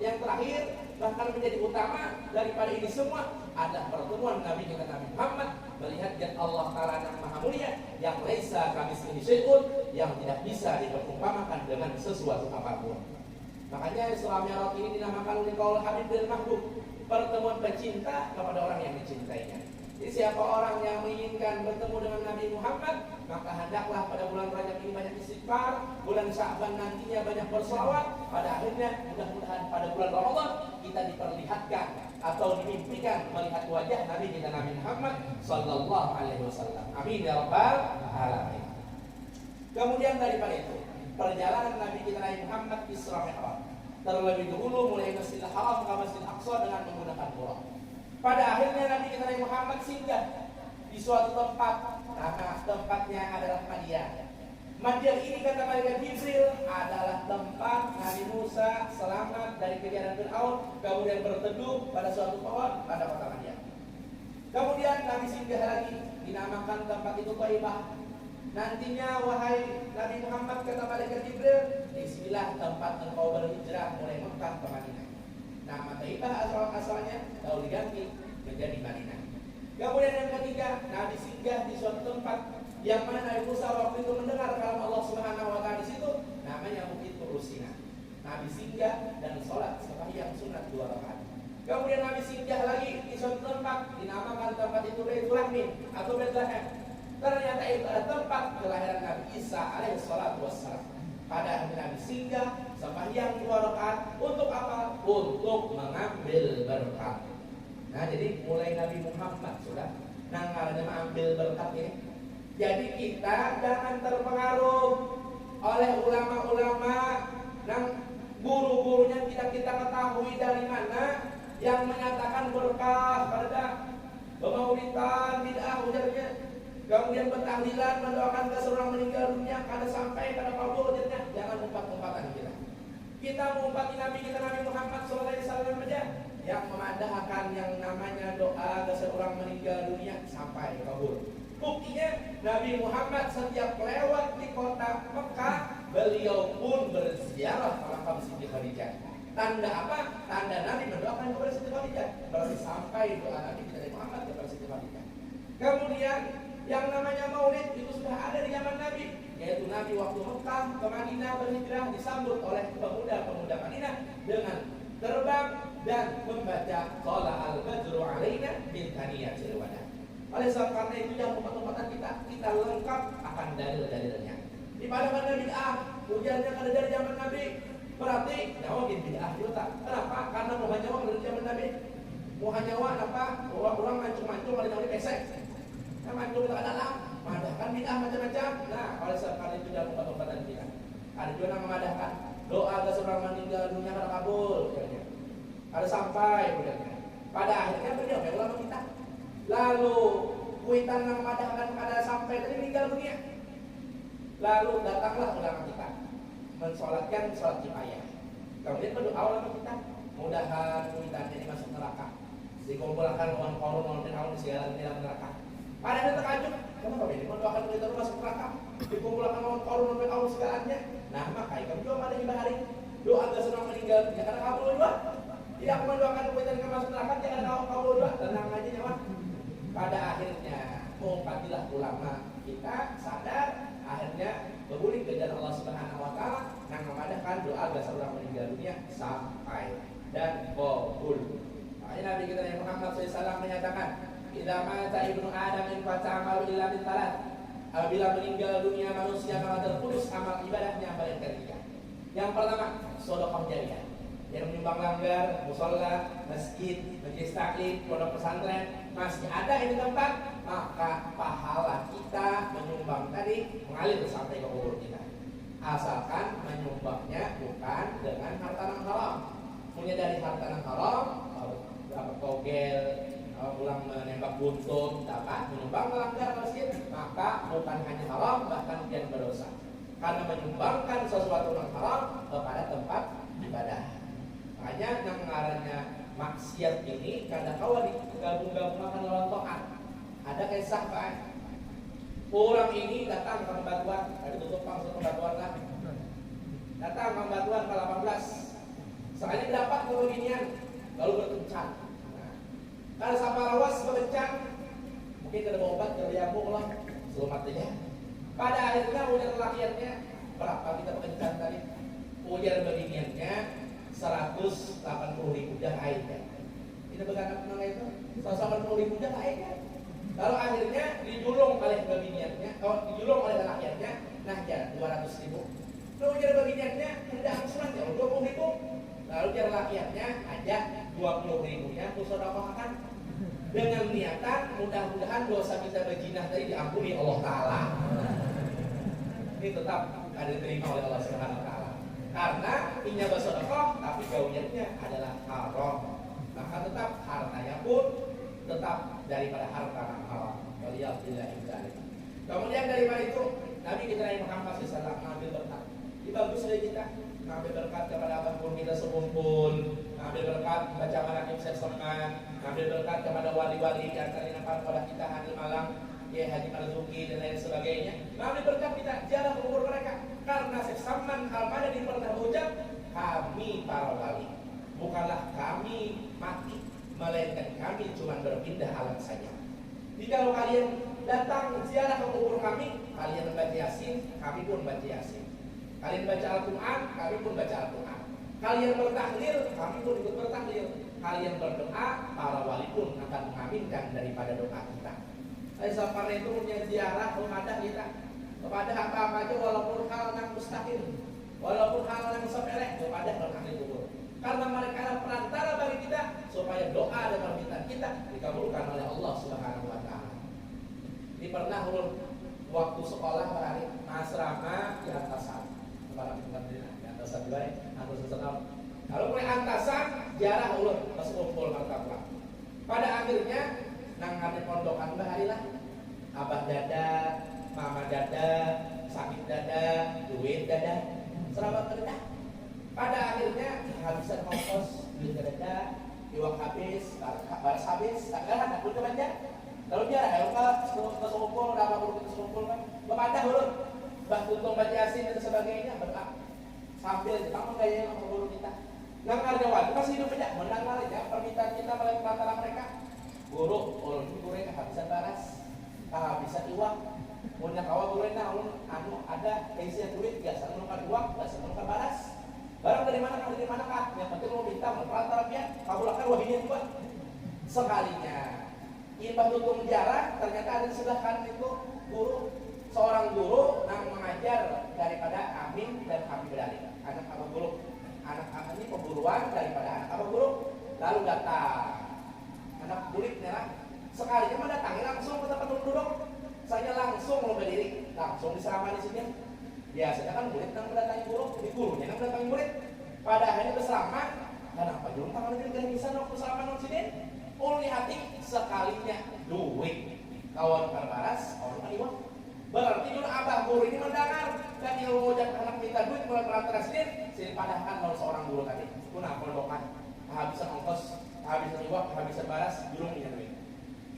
yang terakhir bahkan menjadi utama daripada ini semua adalah pertemuan Nabi kita Nabi Muhammad melihat zat Allah Ta'ala yang maha mulia yang laisa kamitslihi syai'un, yang tidak bisa diperumpamakan dengan sesuatu apapun. Makanya Isra Mi'raj ini dinamakan oleh kaul Habib dan Mahbub, pertemuan pecinta kepada orang yang dicintainya. Jadi siapa orang yang menginginkan bertemu dengan Nabi Muhammad, maka hendaklah pada bulan Rajab ini banyak istighfar, bulan Sya'ban nantinya banyak berselawat. Pada akhirnya mudah-mudahan pada bulan Ramadan kita diperlihatkan atau dimimpikan melihat wajah Nabi kita Nabi Muhammad sallallahu alaihi wasallam. Amin ya rabbal alamin. Kemudian daripada itu, perjalanan Nabi kita Nabi Muhammad Isra Mi'raj. Terlebih dahulu mulai Masjidil Haram ke Masjidil Aqsa dengan menggunakan buraq. Pada akhirnya Nabi kita Nabi Muhammad singgah di suatu tempat, nama tempatnya adalah Madian. Madian ini kata malaikat Jibril adalah tempat Nabi Musa selamat dari kejaran Fir'aun, kemudian berteduh pada suatu pohon pada kota Madian. Kemudian Nabi singgah lagi, dinamakan tempat itu Thaibah. Nantinya wahai Nabi Muhammad kata malaikat Jibril, disinilah tempat engkau berhijrah mulai Mekah ke Madinah. Nama Thaibah asalnya lalu diganti menjadi Madinah. Kemudian yang ketiga, Nabi singgah di suatu tempat yang mana Nabi Musa waktu itu mendengar kalam Allah Subhanahu wa taala di situ, namanya Bukit Tur Sina. Nabi singgah dan sholat sembahyang sunat 2 rakaat. Kemudian Nabi singgah lagi di suatu tempat, dinamakan tempat itu Baitul Lahmin atau Bethlehem. Ternyata itu adalah tempat kelahiran Nabi Isa alaihi salatu wassalam. Pada akhirnya Nabi singgah sembahyang 2 rakaat untuk apa? Untuk mengambil berkat. Nah, jadi mulai Nabi Muhammad sudah nangarnya mengambil berkat ini. Jadi kita jangan terpengaruh oleh ulama-ulama dan guru-gurunya tidak kita ketahui dari mana yang menyatakan berkah pada pemaulidan bid'ah ujarnya. Kemudian bertahlilan mendoakan seseorang meninggal dunia kada sampai kada kabul ujarnya. Jangan umpat-umpatan kita. Kita mengumpati Nabi kita Nabi Muhammad sallallahu alaihi wasallam saja yang memandahkan yang namanya doa seseorang meninggal dunia sampai kabul. Buktinya Nabi Muhammad setiap lewat di kota Mekah, beliau pun berziarah ke makam Siti Khadijah. Tanda apa? Tanda Nabi mendoakan kepada Siti Khadijah. Berarti sampai doa Nabi kita Muhammad kepada Siti Khadijah. Kemudian yang namanya Maulid itu sudah ada di zaman Nabi, yaitu Nabi waktu Mekah ke Madinah berhijrah disambut oleh pemuda-pemuda Madinah dengan terbang dan membaca Qala al-Badru alaina bin Thaniyatil Wada. Oleh sebab karena itu yang tempat-tempatan kita lengkap akan dalil-dalilnya. Di mana bid'ah, ujarnya ada dari zaman Nabi. Berarti nyawa bid'ah juga. Kenapa? Karena muha nyawa dari zaman Nabi. Muha nyawa apa? Orang mancung-mancung ada di pesek. Nah, mancung tak dalam. Madahkan bid'ah macam-macam. Nah, oleh sebab karena itu dalam tempat-tempatan kita. Ada juga yang memadahkan doa ke seorang meninggal dunia karena kabul. Ada sampai budaknya. Pada akhirnya beliau ulama kita. Lalu kuitan yang memadahkan pada sampai tadi meninggal dunia. Lalu datanglah ulama kita mensolatkan sholat kifayah. Kemudian berdoa ulama kita, mudahan kuitannya ini masuk neraka. Dikumpulkan uang korun dan awal di segala dalam neraka. Pada akhirnya terkajut, kenapa ini mendoakan kuitan itu masuk neraka? Dikumpulkan uang korun dan awal segalanya. Nah maka kami juga pada ibadah doa ke seorang meninggal dunia karena kabul juga. Tidak mendoakan kuitan yang masuk neraka jangan kabul juga. Tenang aja nyawa. Pada akhirnya mumpatilah ulama kita sadar. Akhirnya berguling ke jalan Allah Subhanahu wa taala yang memadahkan doa agar seorang meninggal dunia sampai dan qabul. Makanya Nabi kita Nabi Muhammad SAW menyatakan, "Idza mata ibnu Adam in fata'amalu illa min thalath." Apabila meninggal dunia manusia maka terputus amal ibadahnya yang ketiga. Yang pertama, sedekah jariyah. Yang menyumbang langgar, musholla, masjid, majelis taklim, pondok pesantren masih ada di tempat, maka pahala kita menyumbang tadi mengalir sampai ke kubur kita. Asalkan menyumbangnya bukan dengan harta yang haram. Punya dari harta yang haram, berapa togel, pulang menembak buntut, dapat menyumbang langgar masjid, maka bukan hanya haram, bahkan yang berdosa. Karena menyumbangkan sesuatu yang haram kepada tempat ibadah. Makanya yang mengarahnya maksiat ini kadang kala digabung-gabungkan dalam taat. Ada kisah Pak. Orang ini datang ke pembatuan, tadi tutup langsung pembatuan lah. Datang ke pembatuan ke 18. Sekali dapat kebeginian, lalu berkencan. Nah, kalau sama lawas berkencan, mungkin ada obat dari nyambung lah, selamatnya. Pada akhirnya ujar lelakiannya berapa kita berkencan tadi? Ujar beginiannya 180.000 dah airnya. Ini bagaimana mengenai itu? 180.000 dah airnya. Lalu akhirnya dijulung oleh babiniannya, kalau dijulung oleh lelakiannya, nah jar 200.000. Lalu jar babiniannya hendak angsuran ya 20.000. Lalu jar lelakiannya ajak 20.000-nya kusodaqahkan dengan niatan mudah-mudahan dosa kita berjinah tadi diampuni Allah Taala. Ini tetap ada diterima oleh Allah Subhanahu Wa Taala. Karena punya bersedekah tapi gawiannya adalah haram. Maka tetap hartanya pun tetap daripada harta yang haram. Waliyahillah. Kemudian daripada itu Nabi kita Nabi Muhammad SAW mengambil berkat. Ini bagus dari kita mengambil berkat kepada apapun kita sekumpul. Mengambil berkat baca manaqib Salman. Mengambil berkat kepada wali-wali yang tadi nampak pada kita Haji Malang, ya Haji Marzuki dan lain sebagainya. Mengambil berkat kita jalan umur mereka. Karena Salman Al-Madani di pernah berucap, kami para wali bukanlah kami mati, melainkan kami cuma berpindah alam saja. Jika kalian datang ziarah ke kubur kami, kalian membaca Yasin, kami pun baca Yasin. Kalian baca Al-Quran, kami pun baca Al-Quran. Kalian bertahlil, kami pun ikut bertahlil. Kalian berdoa, para wali pun akan mengaminkan daripada doa kita. Karena itu punya ziarah kepada kita, kepada apa-apa aja walaupun hal yang mustahil, walaupun hal yang sepele kepada bertahlil kubur. Karena mereka adalah perantara bagi kita supaya doa dan permintaan kita dikabulkan oleh Allah Subhanahu Wa Taala. Ini pernah waktu sekolah berhari asrama di Antasan, di Antasan juga ya, Antasan. Kalau mulai Antasan jarah ulun pas kumpul martabak. Pada akhirnya nang ngambil pondokan berhari lah, abah dada, mama dada, sakit dada, duit dada, serabat dada. Pada akhirnya kehabisan ongkos, duit dada, iwak habis, baras habis, tanggalan aku coba aja. Lalu dia ayo Pak, sekumpul, udah apa perlu kita sekumpul kan? Bapak ulun, bah tuntung baca Yasin dan sebagainya, berkah. Sambil kamu gaya yang guru kita. Nang karyawan masih hidup aja, menang aja permintaan kita melalui perantara mereka. Guru, ulun guru kehabisan baras, kehabisan iwak. Punya kawan guru ulun anu ada isinya duit, biasa menukar iwak, biasa menukar baras. Barang dari mana kah? Yang penting mau minta perantara dia, kabulkan wahinya juga. Sekalinya Imbah tutung jarak, ternyata ada di sebelah kanan itu guru, seorang guru yang mengajar daripada Amin dan Habib Dali, anak abah guru. Anak-anak ini pemburuan daripada anak abah guru. Lalu datang anak kulit merah, sekalinya mendatangi langsung ke tempat duduk. Saya langsung mau berdiri, langsung diserahkan di sini. Biasanya kan murid yang mendatangi guru, jadi gurunya yang mendatangi murid. Pada akhirnya berselamat, dan apa belum tangan lebih dari bisa waktu selamat di sini. Uli hati sekalinya duit kawan perbaras orang iwak. Berarti dulu abah guru ini mendengar dan ilmu mojak anak minta duit mulai perantara sini padahal kalau seorang guru tadi kuna pondokan kehabisan ongkos, kehabisan iwak, kehabisan baras, julungi duit.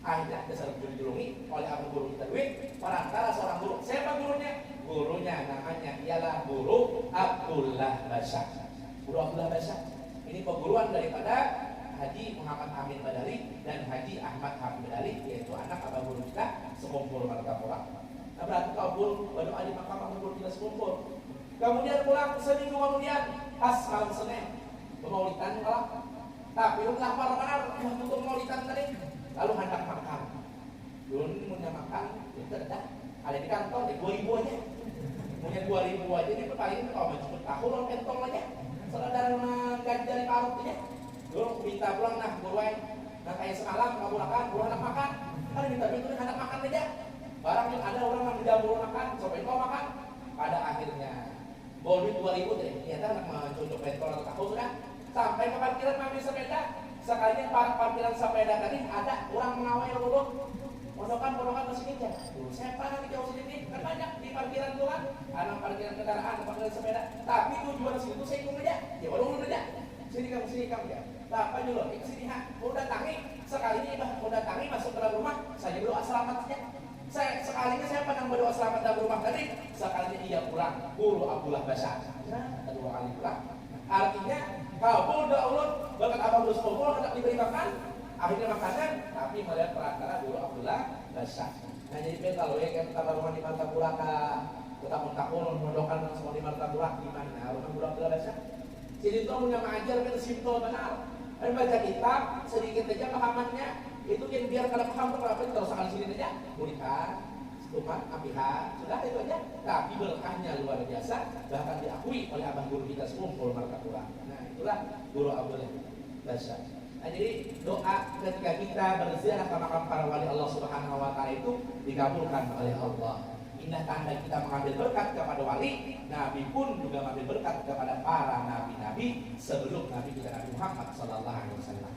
Akhirnya dasar dijulungi oleh abah guru minta duit perantara seorang guru. Siapa gurunya? Gurunya namanya ialah guru Abdullah Basyah. Guru Abdullah Basyah ini perguruan daripada Haji Muhammad Amin Badali dan Haji Ahmad Habib Badali, yaitu anak abah guru kita sekumpul martabat. Nah berarti kabul berdoa di makam abah guru kita sekumpul. Kemudian pulang seminggu kemudian pas malam Senin pemaulidan kalah. Tapi udah parah untuk pemaulidan tadi. Lalu hendak makan. Dulu punya makan, itu ada di kantong, di 2.000 aja. Punya 2.000 aja, ini paling kalau mencukup tahun orang pentong aja. Saudara gaji dari parut aja. Dulu minta pulang nah buruan, nah kayak semalam kamu makan, buruan anak makan, kan minta itu anak makan aja. Barang yang ada orang yang menjamu makan, cobain kau makan. Pada akhirnya, bawa duit 2.000 deh, ternyata anak mencocok pentol atau tahu sudah. Sampai ke parkiran ngambil sepeda, sekalinya parkiran sepeda tadi ada orang mengawal dulu. Pondokan masih kencang. Siapa nanti jauh sini? Kan banyak di parkiran itu kan, ada parkiran kendaraan, parkiran sepeda. Tapi tujuan situ saya ikut aja, ya warung aja. Sini kamu ya. Apa dulu? Sini mau datangi sekali ini mau datangi masuk ke dalam rumah, saya berdoa selamat saja. Sekalinya saya pandang berdoa selamat dalam rumah tadi, sekalinya ia pulang. Guru Abdullah Basyah. Nah, kedua kali pulang. Artinya kabul doa Allah berkat abah terus kumpul hendak diberi makan, akhirnya makanan, tapi melihat perantara guru Abdullah Basyah. Nah jadi kalau ya kita rumah di Martapura tetap mentakun mendoakan semua di Martapura gimana rumah guru Abdullah Basyah. Jadi itu punya mengajar kan simpel benar. Dan baca kitab sedikit aja pahamannya itu yang biar kalau paham tuh kenapa terus sekali sini aja mulikan, setuman, apihan, sudah itu aja. Tapi berkahnya luar biasa, bahkan diakui oleh abang guru kita sekumpul Martapura. Nah itulah guru Abdullah Basyah. Nah jadi doa ketika kita berziarah ke makam para wali Allah Subhanahu Wa Taala itu dikabulkan oleh Allah. Indah tanda kita mengambil berkat kepada wali, Nabi pun juga mengambil berkat kepada para nabi-nabi sebelum Nabi kita Nabi Muhammad Sallallahu Alaihi Wasallam.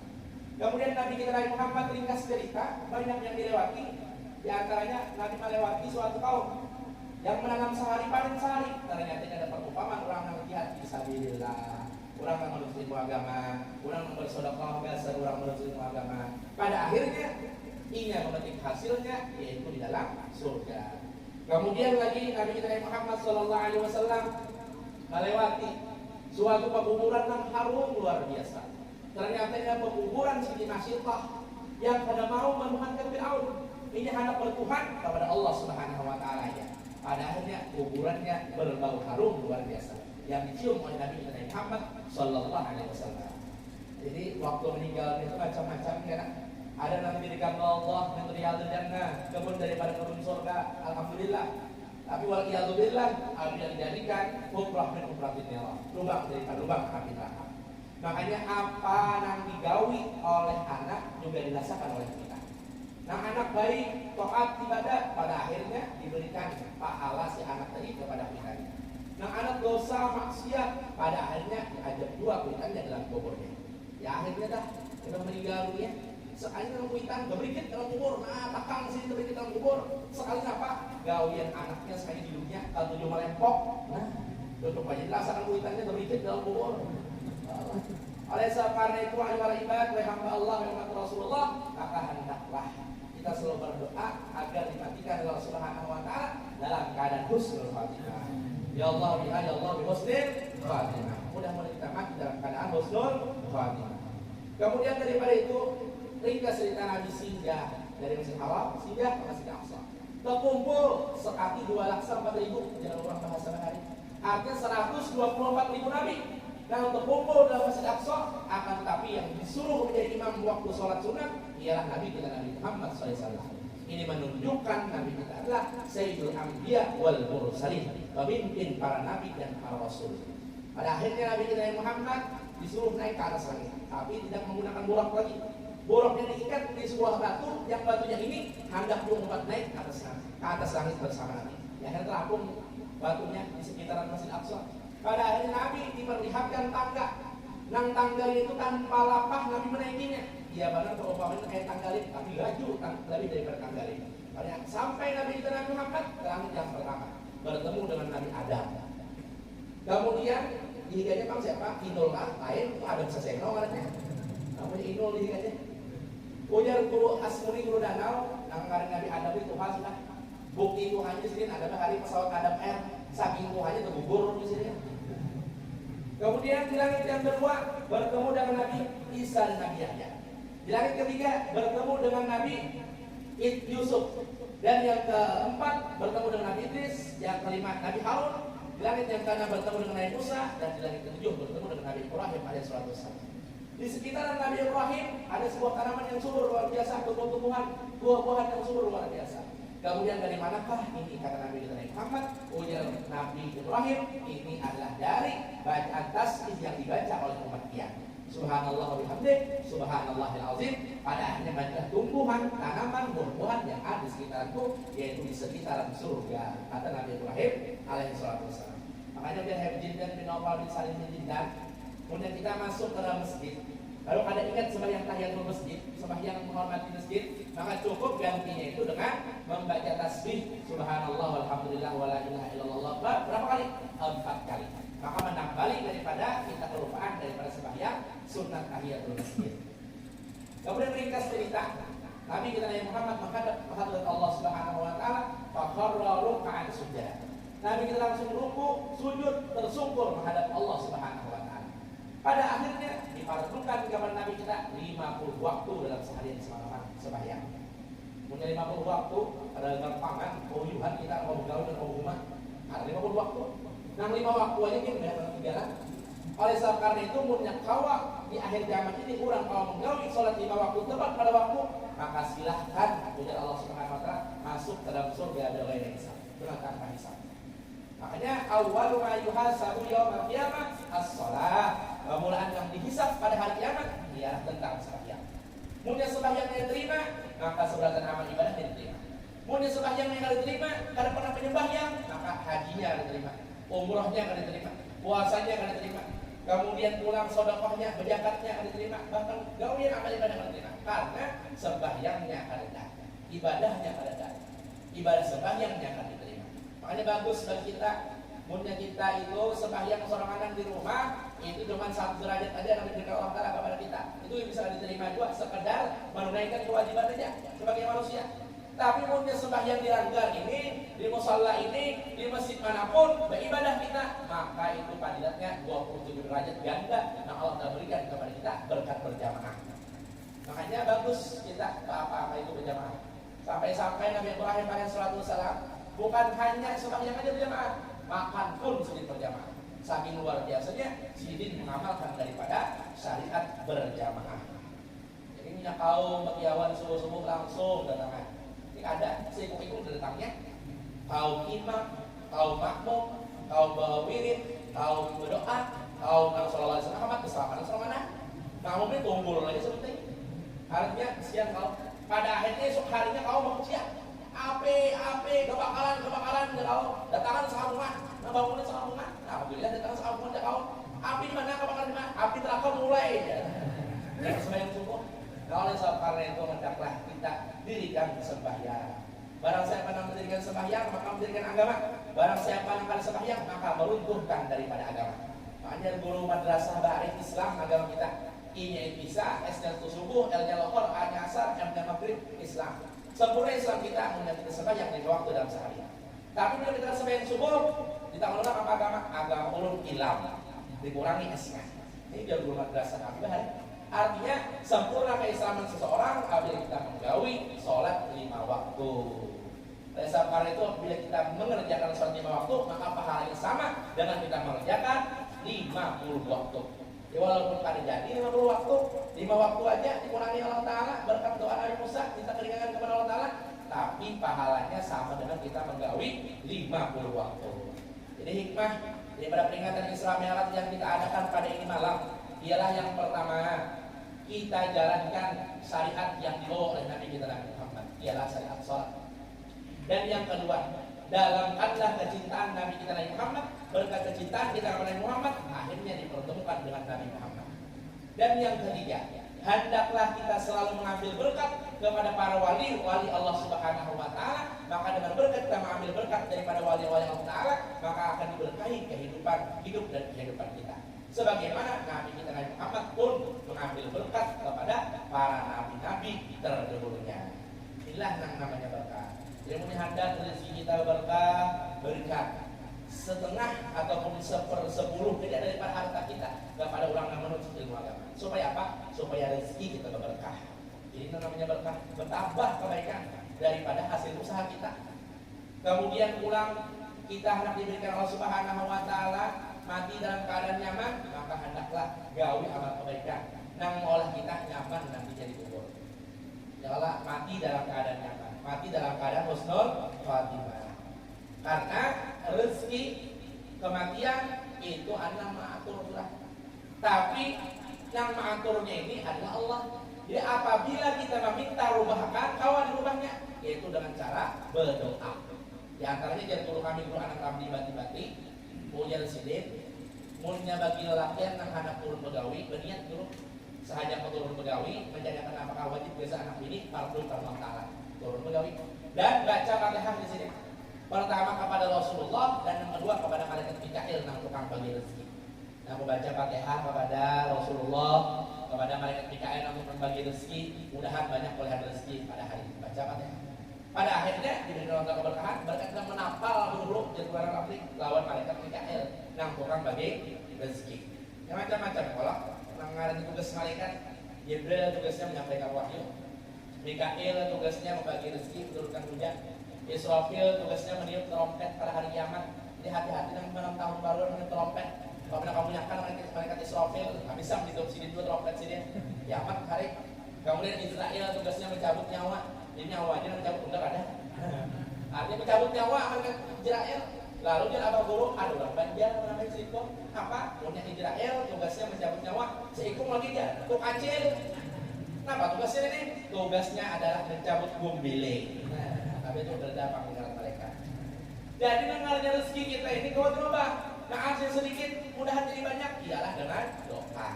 Kemudian Nabi kita Nabi Muhammad ringkas cerita banyak yang dilewati, di antaranya Nabi melewati suatu kaum yang menanam sehari panen sehari. Ternyata ada perumpamaan orang yang jihad fisabilillah, orang yang menurut ilmu agama, orang yang bersedekah biasa, orang menurut ilmu agama. Pada akhirnya ia memetik hasilnya yaitu di dalam surga. Kemudian lagi Nabi kita Muhammad Sallallahu Alaihi Wasallam melewati suatu pekuburan yang harum luar biasa. Ternyata ada pekuburan Siti Masyiqah yang pada mau menuhankan Fir'aun. Ini hendak bertuhan kepada Allah Subhanahu Wa Taala ya. Pada akhirnya kuburannya berbau harum luar biasa yang dicium oleh Nabi kita Muhammad Sallallahu Alaihi Wasallam. Jadi waktu meninggal itu macam-macam kan. Ada nanti dikatakan Allah menteri al-jannah, kebun daripada kebun surga, alhamdulillah. Tapi waliyadzubillah, ada yang dijadikan hukrah min hukratin Allah, lubang daripada lubang api neraka. Makanya apa yang digawi oleh anak juga dirasakan oleh kita. Nah anak baik, taat ibadah, pada akhirnya diberikan pahala si anak tadi kepada kita. Nah anak dosa maksiat, pada akhirnya diajak dua kuitannya dalam kuburnya. Ya akhirnya dah kita meninggal dunia. Sekali dalam kuitan, berikit dalam kubur, nah takang sini berikit dalam kubur. Sekali apa? Gawian anaknya sekali di dunia, kalau tujuh melempok, nah tutup aja dilaksanakan kuitannya berikit dalam kubur. Oleh sebab karena itu, wahai ibad, wahai hamba Allah, wahai umat Rasulullah, maka hendaklah kita selalu berdoa agar dimatikan oleh Allah Subhanahu Wa Taala dalam keadaan husnul khatimah. Ya Allah, ya Allah, bi husnul khatimah. Mudah-mudahan kita mati dalam keadaan husnul khatimah. Kemudian daripada itu, ringkas cerita Nabi singgah dari Masjid Haram, singgah ke Masjid Aqsa. Terkumpul sekali 2.4.000 jangan orang bahasa hari. Artinya 124.000 Nabi. Nah untuk kumpul dalam Masjid Aqsa, akan tetapi yang disuruh menjadi imam waktu sholat sunat ialah Nabi kita Nabi Muhammad SAW. Ini menunjukkan Nabi kita adalah Sayyidul Anbiya wal Mursalin, pemimpin para Nabi dan para Rasul. Pada akhirnya Nabi kita Nabi Muhammad disuruh naik ke atas langit, tapi tidak menggunakan burak lagi. Buraknya diikat di sebuah batu, yang batunya ini hendak diumpat naik ke atas langit bersama Nabi. Ya, akhirnya terapung batunya di sekitaran Masjid Aqsa. Pada akhirnya Nabi diperlihatkan tangga. Nang tangga itu tanpa lapah Nabi menaikinya. Iya benar perumpamaan kayak tanggalin, tapi laju lebih daripada tanggalin. Sampai Nabi kita Nabi Muhammad ke langit yang pertama, bertemu dengan Nabi Adam. Kemudian dihiganya bang siapa? Inul lah, lain Adam Seseno orangnya. Namanya Inul dihiganya. Ujar guru Asmuni guru Danau, nang Nabi Adam itu Tuhan sudah. Bukti Tuhannya sendiri ada hari pesawat Adam Air, saking Tuhannya tergugur di sini. Kemudian di langit yang kedua bertemu dengan Nabi Isa dan Nabi Yahya. Di langit ketiga bertemu dengan Nabi Yusuf. Dan yang keempat bertemu dengan Nabi Idris. Yang kelima Nabi Harun. Di langit yang keenam bertemu dengan Nabi Musa. Dan di langit ketujuh bertemu dengan Nabi Ibrahim alaihissalam. Di sekitaran Nabi Ibrahim ada sebuah tanaman yang subur luar biasa, tumbuh-tumbuhan, buah-buahan yang subur luar biasa. Kemudian dari manakah ini kata Nabi kita Nabi Muhammad? Ujar Nabi Ibrahim, ini adalah dari bacaan tasbih yang dibaca oleh umat dia. Subhanallah wa bihamdih, subhanallahil azim. Pada akhirnya adalah tumbuhan, tanaman, buah-buahan yang ada di sekitarku, yaitu di sekitaran surga. Kata Nabi Ibrahim alaihissalam. Makanya biar Habib dan bin Nawfal bin Salim bin Jindan, kemudian kita masuk ke dalam masjid. Lalu ada ingat sembahyang tahiyatul masjid, sembahyang menghormati masjid, maka cukup gantinya itu dengan membaca tasbih subhanallah walhamdulillah wala ilaha illallah. Berapa kali? 4 kali. Maka menang balik daripada kita kelupaan daripada sembahyang sunat tahiyatul masjid. Kemudian ringkas cerita, Nabi kita Nabi Muhammad menghadap Allah Subhanahu wa taala, fakharra ruk'an sujud. Nabi kita langsung ruku, sujud, tersungkur menghadap Allah Subhanahu wa taala. Pada akhirnya difardukan kepada Nabi kita 50 waktu dalam sehari semalaman sembahyang. Punya 50 waktu, ada gampangan, peuyuhan kita mau bergaul dan mau rumah, ada 50 waktu. Nah 5 waktu aja kita udah ketinggalan. Oleh sebab karena itu, punya kawa di akhir zaman ini kurang kalau menggawi sholat 5 waktu tepat pada waktu, maka silahkan ujar Allah Subhanahu wa taala masuk ke dalam surga bighairi hisab, dengan tanpa hisab. Makanya awwalu ma yuhasabu yaumil qiyamah as-shalah. Permulaan yang dihisab pada hari kiamat ialah tentang sembahyang. Munya sembahyang yang diterima, maka seberatan amal ibadah yang diterima. Munya sembahyang yang diterima, karena pernah penyembahyang, maka hajinya diterima, umrohnya akan diterima, puasanya akan diterima, kemudian pulang sedekahnya, berjakatnya akan diterima, bahkan gawian amal ibadah akan diterima. Karena sembahyangnya akan datang, ibadahnya akan datang, ibadah sembahyangnya akan diterima. Makanya bagus bagi kita, munya kita itu sembahyang sorangan di rumah, itu cuma 1 derajat aja yang diberikan Allah Ta'ala kepada kita. Itu bisa diterima juga sekedar menunaikan kewajiban saja sebagai manusia. Tapi punya sembahyang di langgar ini, di musalla ini, di masjid manapun, beribadah kita, maka itu fadilatnya 27 derajat ganda yang Allah Ta'ala berikan kepada kita berkat berjamaah. Makanya bagus kita apa-apa itu berjamaah. Sampai-sampai Nabi Ibrahim alaihissalam bukan hanya sembahyang aja berjamaah, makan pun sedikit berjamaah. Saking luar biasanya Sidin mengamalkan daripada syariat berjamaah. Jadi punya kaum bagiawan subuh-subuh langsung datang. Ini ada seikut-ikut datangnya. Kaum imam, kaum makmum, kaum bawa wirid, kaum berdoa, kaum sallallahu alaihi wasallam bersama mana? Kaum ini tunggul aja seperti ini. Artinya kesian kalau pada akhirnya esok harinya kaum manusia. Ape, kebakaran kau datangan sahungan, bangunan sahungan. Alhamdulillah datang sahungan kau. Api di mana kebakaran di mana? Api terakau mulai. Dan sembahyang subuh. Nah, oleh sebab karena itu hendaklah kita dirikan sembahyang. Barang siapa yang mendirikan sembahyang maka mendirikan agama. Barang siapa yang akan sembahyang maka meruntuhkan daripada agama. Makanya guru madrasah Ba'arif Islam agama kita. I-nya Isya, S-nya subuh, L-nya lohor, A-nya asar, M-nya maghrib, Islam. Sempurna Islam kita kemudian kita sembahyang 5 waktu dalam sehari. Tapi bila kita sembahyang subuh, ditambah apa agama? Agama ulum ilam, dikurangi S-nya. Ini biar guru madrasah kami bahari. Artinya sempurna keislaman seseorang apabila kita menggawi sholat 5 waktu. Oleh sebab karena itu bila kita mengerjakan sholat 5 waktu, maka pahalanya sama dengan kita mengerjakan 50 waktu. Ya walaupun kada jadi 50 waktu, 5 waktu aja dikurangi Allah Ta'ala berkat doa Nabi Musa, kita keringanan kepada Allah Ta'ala, tapi pahalanya sama dengan kita menggawi 50 waktu. Jadi hikmah daripada peringatan Isra Mi'raj yang kita adakan pada ini malam ialah yang pertama, kita jalankan syariat yang dibawa oleh Nabi kita Nabi Muhammad, ialah syariat sholat. Dan yang kedua, dalamkanlah kecintaan Nabi kita Nabi Muhammad, berkat kecintaan kita kepada Nabi Muhammad akhirnya dipertemukan dengan Nabi Muhammad. Dan yang ketiga, hendaklah kita selalu mengambil berkat kepada para wali Allah Subhanahu wa Ta'ala. Maka dengan berkat kita mengambil berkat daripada wali Allah Ta'ala, maka akan diberkahi kehidupan hidup dan kehidupan kita. Sebagaimana Nabi kita Nabi Muhammad pun mengambil berkat kepada para nabi-nabi terdahulunya. Inilah yang namanya berkah. Yang hendak rezeki kita berkat setengah ataupun 1/10 tidak daripada harta kita kepada orang yang menuntut ilmu agama. Supaya apa? Supaya rezeki kita berkah. Ini namanya berkah, bertambah kebaikan daripada hasil usaha kita. Kemudian pulang kita hendak diberikan Allah Subhanahu wa Ta'ala mati dalam keadaan nyaman, maka hendaklah gawi amal kebaikan nang olah kita nyaman nanti jadi kubur. Ya Allah, mati dalam keadaan nyaman, mati dalam keadaan husnul khatimah. Karena rezeki kematian itu adalah mengatur lah. Tapi yang mengaturnya ini adalah Allah. Jadi apabila kita meminta rubahkan, kawan dirubahnya, yaitu dengan cara berdoa. Di antaranya jangan turun kami turun anak kami bati-bati, punya resident, mulnya bagi lelakian yang anak turun begawi, berniat dulu. Sahaja turun begawi, menjadikan apakah wajib biasa anak ini fardu karena Allah turun begawi. Dan baca Fatihah di sini. Pertama kepada Rasulullah dan yang kedua kepada malaikat Mikail yang tukang bagi rezeki. Nah, membaca Fatihah kepada Rasulullah, kepada malaikat Mikail yang tukang bagi rezeki, mudahan banyak oleh rezeki pada hari ini. Baca Fatihah. Pada akhirnya diberikan untuk keberkahan, berkat kita menampal dulu jadwalan Afrik lawan malaikat Mikail yang tukang bagi rezeki. Yang macam-macam kalau mengarang tugas malaikat, Jibril tugasnya menyampaikan wahyu, Mikail tugasnya membagi rezeki, menurunkan hujan, Israfil tugasnya meniup trompet pada hari kiamat. Jadi hati-hati dengan malam tahun baru meniup trompet. Kalau kamu nyakan malaikat Israfil, bisa meniup sini dulu trompet sini. Kiamat hari. Kemudian Israel tugasnya mencabut nyawa. Jadi nyawanya mencabut enggak ada. Artinya mencabut nyawa malaikat Israel. Lalu dia apa guru? Ada orang banjar namanya Seiko. Apa? Punya Israel tugasnya mencabut nyawa. Seiko lagi dia, tuh kacil. Kenapa tugasnya ini? Tugasnya adalah mencabut bumbile. Tapi itu berbeda panggilan mereka. Jadi dengarnya rezeki kita ini kau dirubah. Nah hasil sedikit, mudahan jadi banyak. Ialah dengan doa.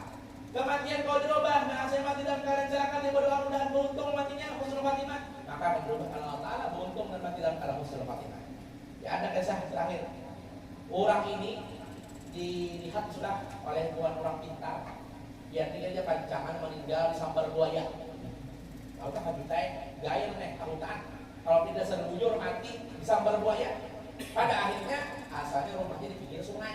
Kematian kau dirubah. Nah hasil mati dalam keadaan celaka, dia berdoa mudahan beruntung matinya husnul khatimah. Maka berubah Allah Ta'ala beruntung dan mati dalam keadaan husnul khatimah. Ya ada kisah terakhir. Orang ini dilihat sudah oleh tuan orang pintar. Dia tinggalnya pancangan meninggal di sambar buaya. Kalau tak habitat gaya nih hutan. Kalau tidak serbujur mati disambar buaya. Pada akhirnya asalnya rumahnya di pinggir sungai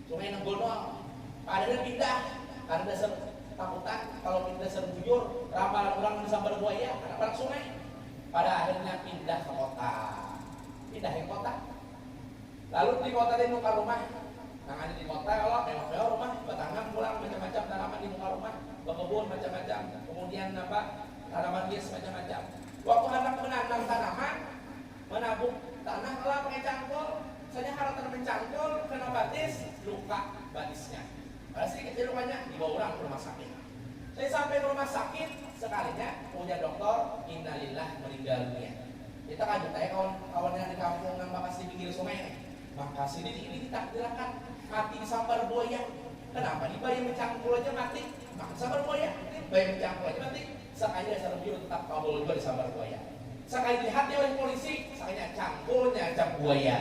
Nenggono. Padahal pindah karena dasar takutan kalau pindah serbujur ramalan orang disambar buaya karena pada sungai. Pada akhirnya pindah ke kota. Pindah ke kota. Lalu di kota dia muka rumah. Nah ada di kota kalau mewah rumah batangan pulang macam-macam tanaman di muka rumah, berkebun macam-macam. Kemudian apa tanaman hias macam-macam. Waktu hendak menanam tanaman, menabung tanah lah pakai cangkul, saya harus tanam cangkul, kena batis, luka batisnya. Pada sedikit di rumahnya, dibawa orang ke rumah sakit. Saya sampai ke rumah sakit, sekalinya punya dokter, innalillah meninggal dunia. Kita kan ditanya kawan-kawan yang di kampung yang Makasih di pinggir sungai, Makasih ini ditakdirkan mati disambar buaya. Kenapa? Dibayar mencangkul aja mati, maka sambar buaya, dibayar mencangkul aja mati. Sekali dasar biru tetap kabul juga disambar buaya. Sekali dilihatnya oleh polisi, sekalinya cangkulnya cang buaya.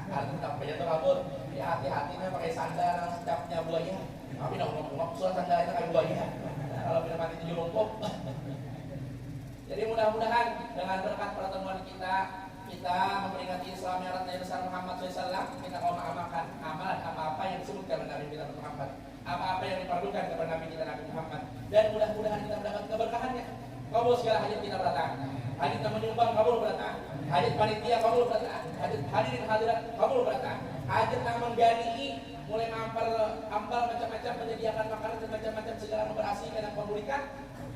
Tetap aja tuh kabur. Ya hati-hatinya pakai sandal capnya buaya. Tapi dong ngomong surat sandalnya kayak buaya. Kalau bila mati tujuh rumpuk. Jadi mudah-mudahan dengan berkat pertemuan kita memperingati Isra Mi'raj Nabi besar Muhammad SAW, kita mau mengamalkan amalan apa-apa yang disebutkan oleh Nabi kita Muhammad, apa-apa yang diperlukan kepada Nabi kita Nabi Muhammad, dan mudah-mudahan kita mendapat keberkahannya. Kabul segala hajat kita beratang, hajat yang menyumbang kabul beratang, hajat panitia kabul beratang, hajat hadirin hadirat kabul beratang, hajat yang menggadii mulai ambal macam-macam, menyediakan makanan dan macam-macam segala memberasi dan memberikan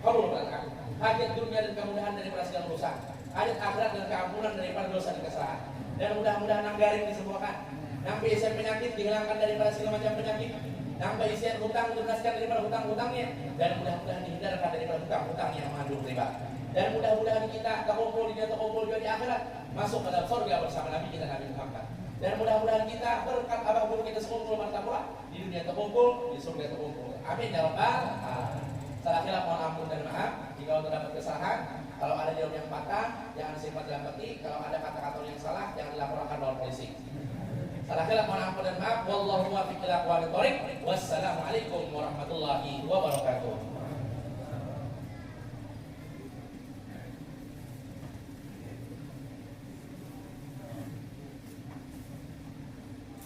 kabulkan aku. Hajat dunia dan kemudahan daripada segala urusan, hajat akhirat dan keampunan daripada dosa dan kesalahan. Dan mudah-mudahan nanggaring disembuhkan, nampi isian penyakit dihilangkan daripada segala macam penyakit, nampi isian hutang dilunaskan daripada hutang-hutangnya, dan mudah-mudahan dihindarkan daripada hutang-hutang yang mengandung riba. Dan mudah-mudahan kita terkumpul di terkumpul juga di akhirat, masuk ke dalam surga bersama Nabi kita Nabi Muhammad. Dan mudah-mudahan kita berkat abang guru kita sekumpul martabat di dunia terkumpul, di surga terkumpul. Amin ya rabbal alamin. Salah khilaf mohon ampun dan maaf jika terdapat kesalahan. Kalau ada jawab yang patah, jangan simpan dalam hati. Kalau ada kata-kata yang salah, jangan dilaporkan oleh polisi. Salah khilaf mohon ampun dan maaf. Wallahu muwaffiq ila aqwamit thoriq. Wassalamualaikum warahmatullahi wabarakatuh.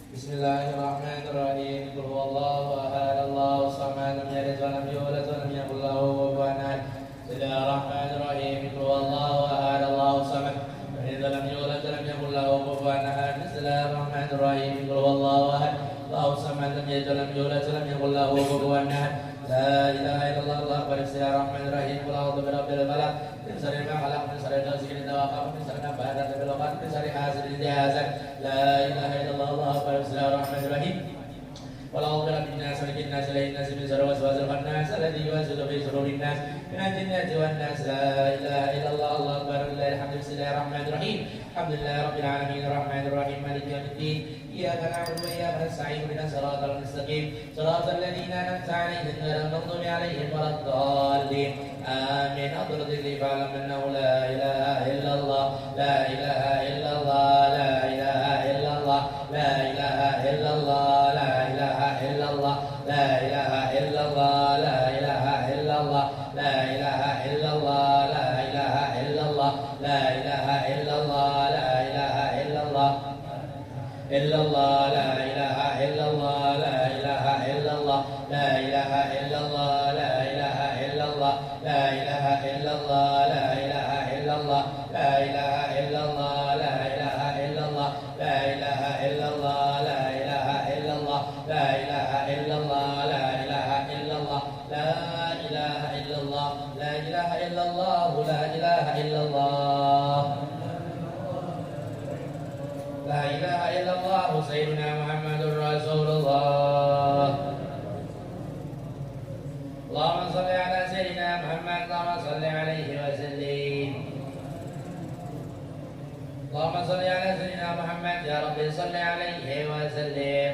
Bismillahirrahmanirrahim. Qul huwallahu ahad, Allahu samad, lam yalid wa lam yulad wa lam yakul lahu kufuwan ahad. Bismillahirrahmanirrahim. Qul huwallahu ahad, Allahu samad, lam yalid wa lam yulad wa lam yakul lahu kufuwan ahad. Bismillahirrahmanirrahim. Qul huwallahu ahad, Allahu samad, lam yalid wa lam yulad wa lam yakul lahu kufuwan ahad. La ilaha illallah, Allahu akbar. Bismillahirrahmanirrahim. Qul a'udzu birabbil falaq, min syarri ma khalaq, min syarri ghasiqin idza waqab, min syarri naffathati fil 'uqad, min syarri hasidin idza hasad. La ilaha illallah, Allahu akbar. Bismillahirrahmanirrahim. Qul a'udzu birabbin nas, malikin nas, ilahin nas, min syarri waswasil khannas, alladzi yuwaswisu fi sudurin nas, minal jinnati wan nas. La ilaha illallah, Allahu akbar. Lillahil hamdu. Bismillahirrahmanirrahim. Alhamdulillahi rabbil alamin, arrahmanir rahim, maliki yaumiddin. Iyyaka na'budu wa iyyaka nasta'in, ihdinas siratal mustaqim, siratal ladzina an'amta 'alaihim ghairil maghdubi 'alaihim waladdallin. Amin. Afdalu dzikri fa'lam annahu la ilaha illallah, la ilaha illallah, la ilaha illallah, la ilaha illallah, la ilaha illallah, la ilaha illallah, la ilaha illallah, la ilaha illallah, la ilaha illallah, la ilaha illallah, la ilaha illallah. Illallah, la ilaha illallah, la ilaha illallah, la ilaha illallah, la ilaha illallah, la ilaha illallah, la ilaha illallah, la ilaha illallah, la ilaha illallah, la ilaha illallah, la ilaha illallah, la ilaha illallah, la ilaha illallah, la ilaha illallah, la ilaha illallah, la ilaha illallah. La ilaha illallah Sayyidina Muhammadur Rasulullah. Allahumma salli ala Sayyidina Muhammad, Allahumma salli alaihi wa sallim. Allahumma salli ala Sayyidina Muhammad, ya Rabbi salli alaihi wa sallim.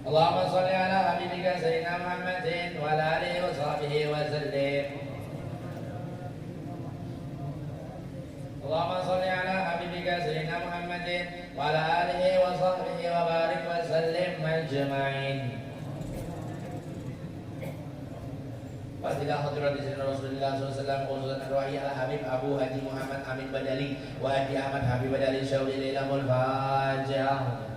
Allahumma salli ala habibika Sayyidina Muhammadin wa ala alihi wa sahbihi wa sallim. Allahumma salli ala habibika Sayyidina Muhammadin wa ala alihi wa sahbihi wa barik wa sallim ajma'in. Fatilah hadirat Sayyidina Rasulullah SAW khususan arwahi ala Habib Abu Haji Muhammad Amin Badali wa Haji Ahmad Habib Badali Syawli Lailamul Fajr.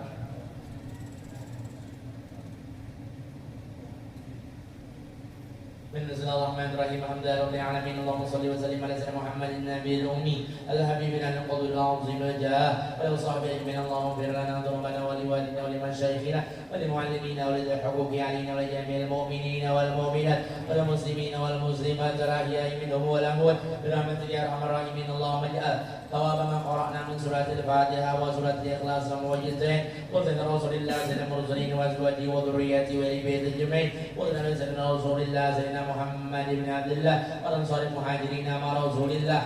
بسم الله الرحمن الرحيم. الحمد لله رب العالمين. اللهم صل وسلم على سيدنا محمد النبي الامي الحبيب لنا القدر العظيم الجاه ولصحبه اجمعين. اللهم اغفر لنا ذنوبنا ولوالدنا ولمشايخنا ولمعلمينا ولذوي الحقوق علينا ولجميع المؤمنين والمؤمنات والمسلمين والمسلمات الاحياء منهم والاموات برحمتك يا ارحم الراحمين. اللهم اجعل ثواب ما قرانا من سوره الفاتحه وسوره الاخلاص وموجزين وسيدنا رسول الله سيدنا المرسلين وازواجه وذريته والبيت الجميع وسيدنا رسول الله سيدنا محمد بن عبد الله والانصار المهاجرين مع رسول الله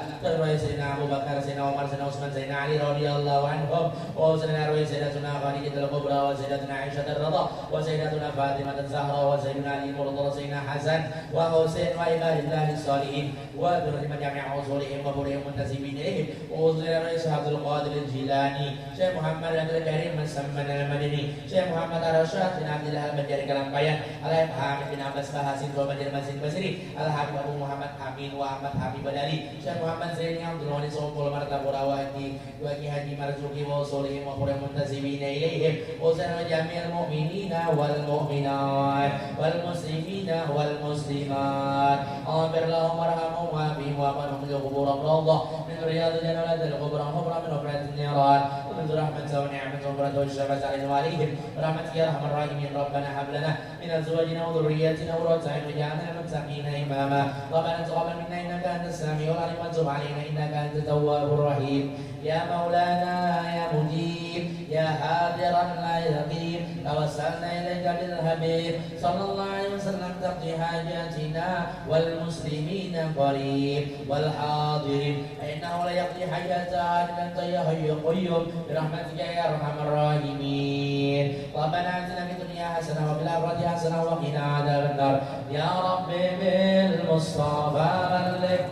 سيدنا ابو بكر سيدنا عمر سيدنا عثمان سيدنا علي رضي الله عنهم وسيدنا خديجه الكبرى وسيدتنا عائشه الرضا وسيدتنا فاطمه الزهراء وسيدنا علي المرتضى وسيدنا حسن وحسين وعباد الله الصالحين وذرية جميع اصولهم وفروعهم منتسبين اليهم وسيدنا رئيس عبد القادر الجيلاني شيخ محمد عبد الكريم مسمن المدني شيخ محمد الرشاد بن عبد الله البجاري كلامباyan Alaihi Hamid bin Abbas Bahasin Muhammad Masjid Basri Al-Habib Abu Muhammad Amin wa Ahmad Habib Badali Syekh Muhammad Zaini Abdul Wali Sompol Martabura wa Haji Marzuki wa Usulihim wa Qur'an Muntasibina ilaihim wa sana jami'al mu'minina wal mu'minat wal muslimina wal muslimat Amin lahum warhamhum wa bihim wa qanhum li qubur Allah min riyadil jannati al qubur hum min ubratin niran انزل رحمة ونعمة وبركة والشفاعة علينا وعليهم برحمتك يا ارحم الراحمين. ربنا هب لنا من ازواجنا وذرياتنا قرة اعين واجعلنا للمتقين اماما. ربنا تقبل منا انك انت السميع العليم وتب علينا انك انت التواب الرحيم. يا مولانا يا مجيب يا حاضرا لا يغيب توسلنا اليك بالحبيب صلى الله عليه وسلم تقضي حاجاتنا والمسلمين قريب والحاضرين انه لا يقضي حاجات انت يا حي يا قيوم برحمتك يا ارحم الراحمين. ربنا اتنا في الدنيا حسنه وفي الاخره حسنه وقنا عذاب النار. يا رب بالمصطفى بلغ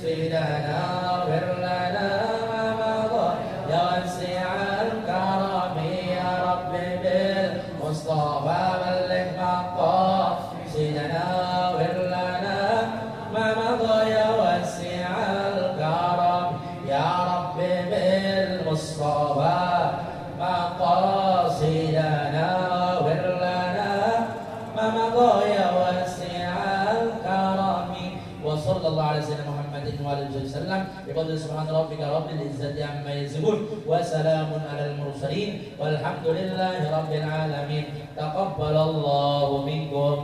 سيدنا اغفر لنا ما مضى يا واسع الكرم. يا رب بالمصطفى بلغ مقاصدنا اغفر لنا ما مضى يا واسع الكرم. يا رب بالمصطفى مقاصدنا اغفر لنا ما مضى يا واسع الكرم. وصلى الله على سيدنا محمد وعلى اله وسلم بقدر سبحان ربك رب العزة عما يصفون وسلام على المرسلين والحمد لله رب العالمين. تقبل الله منكم.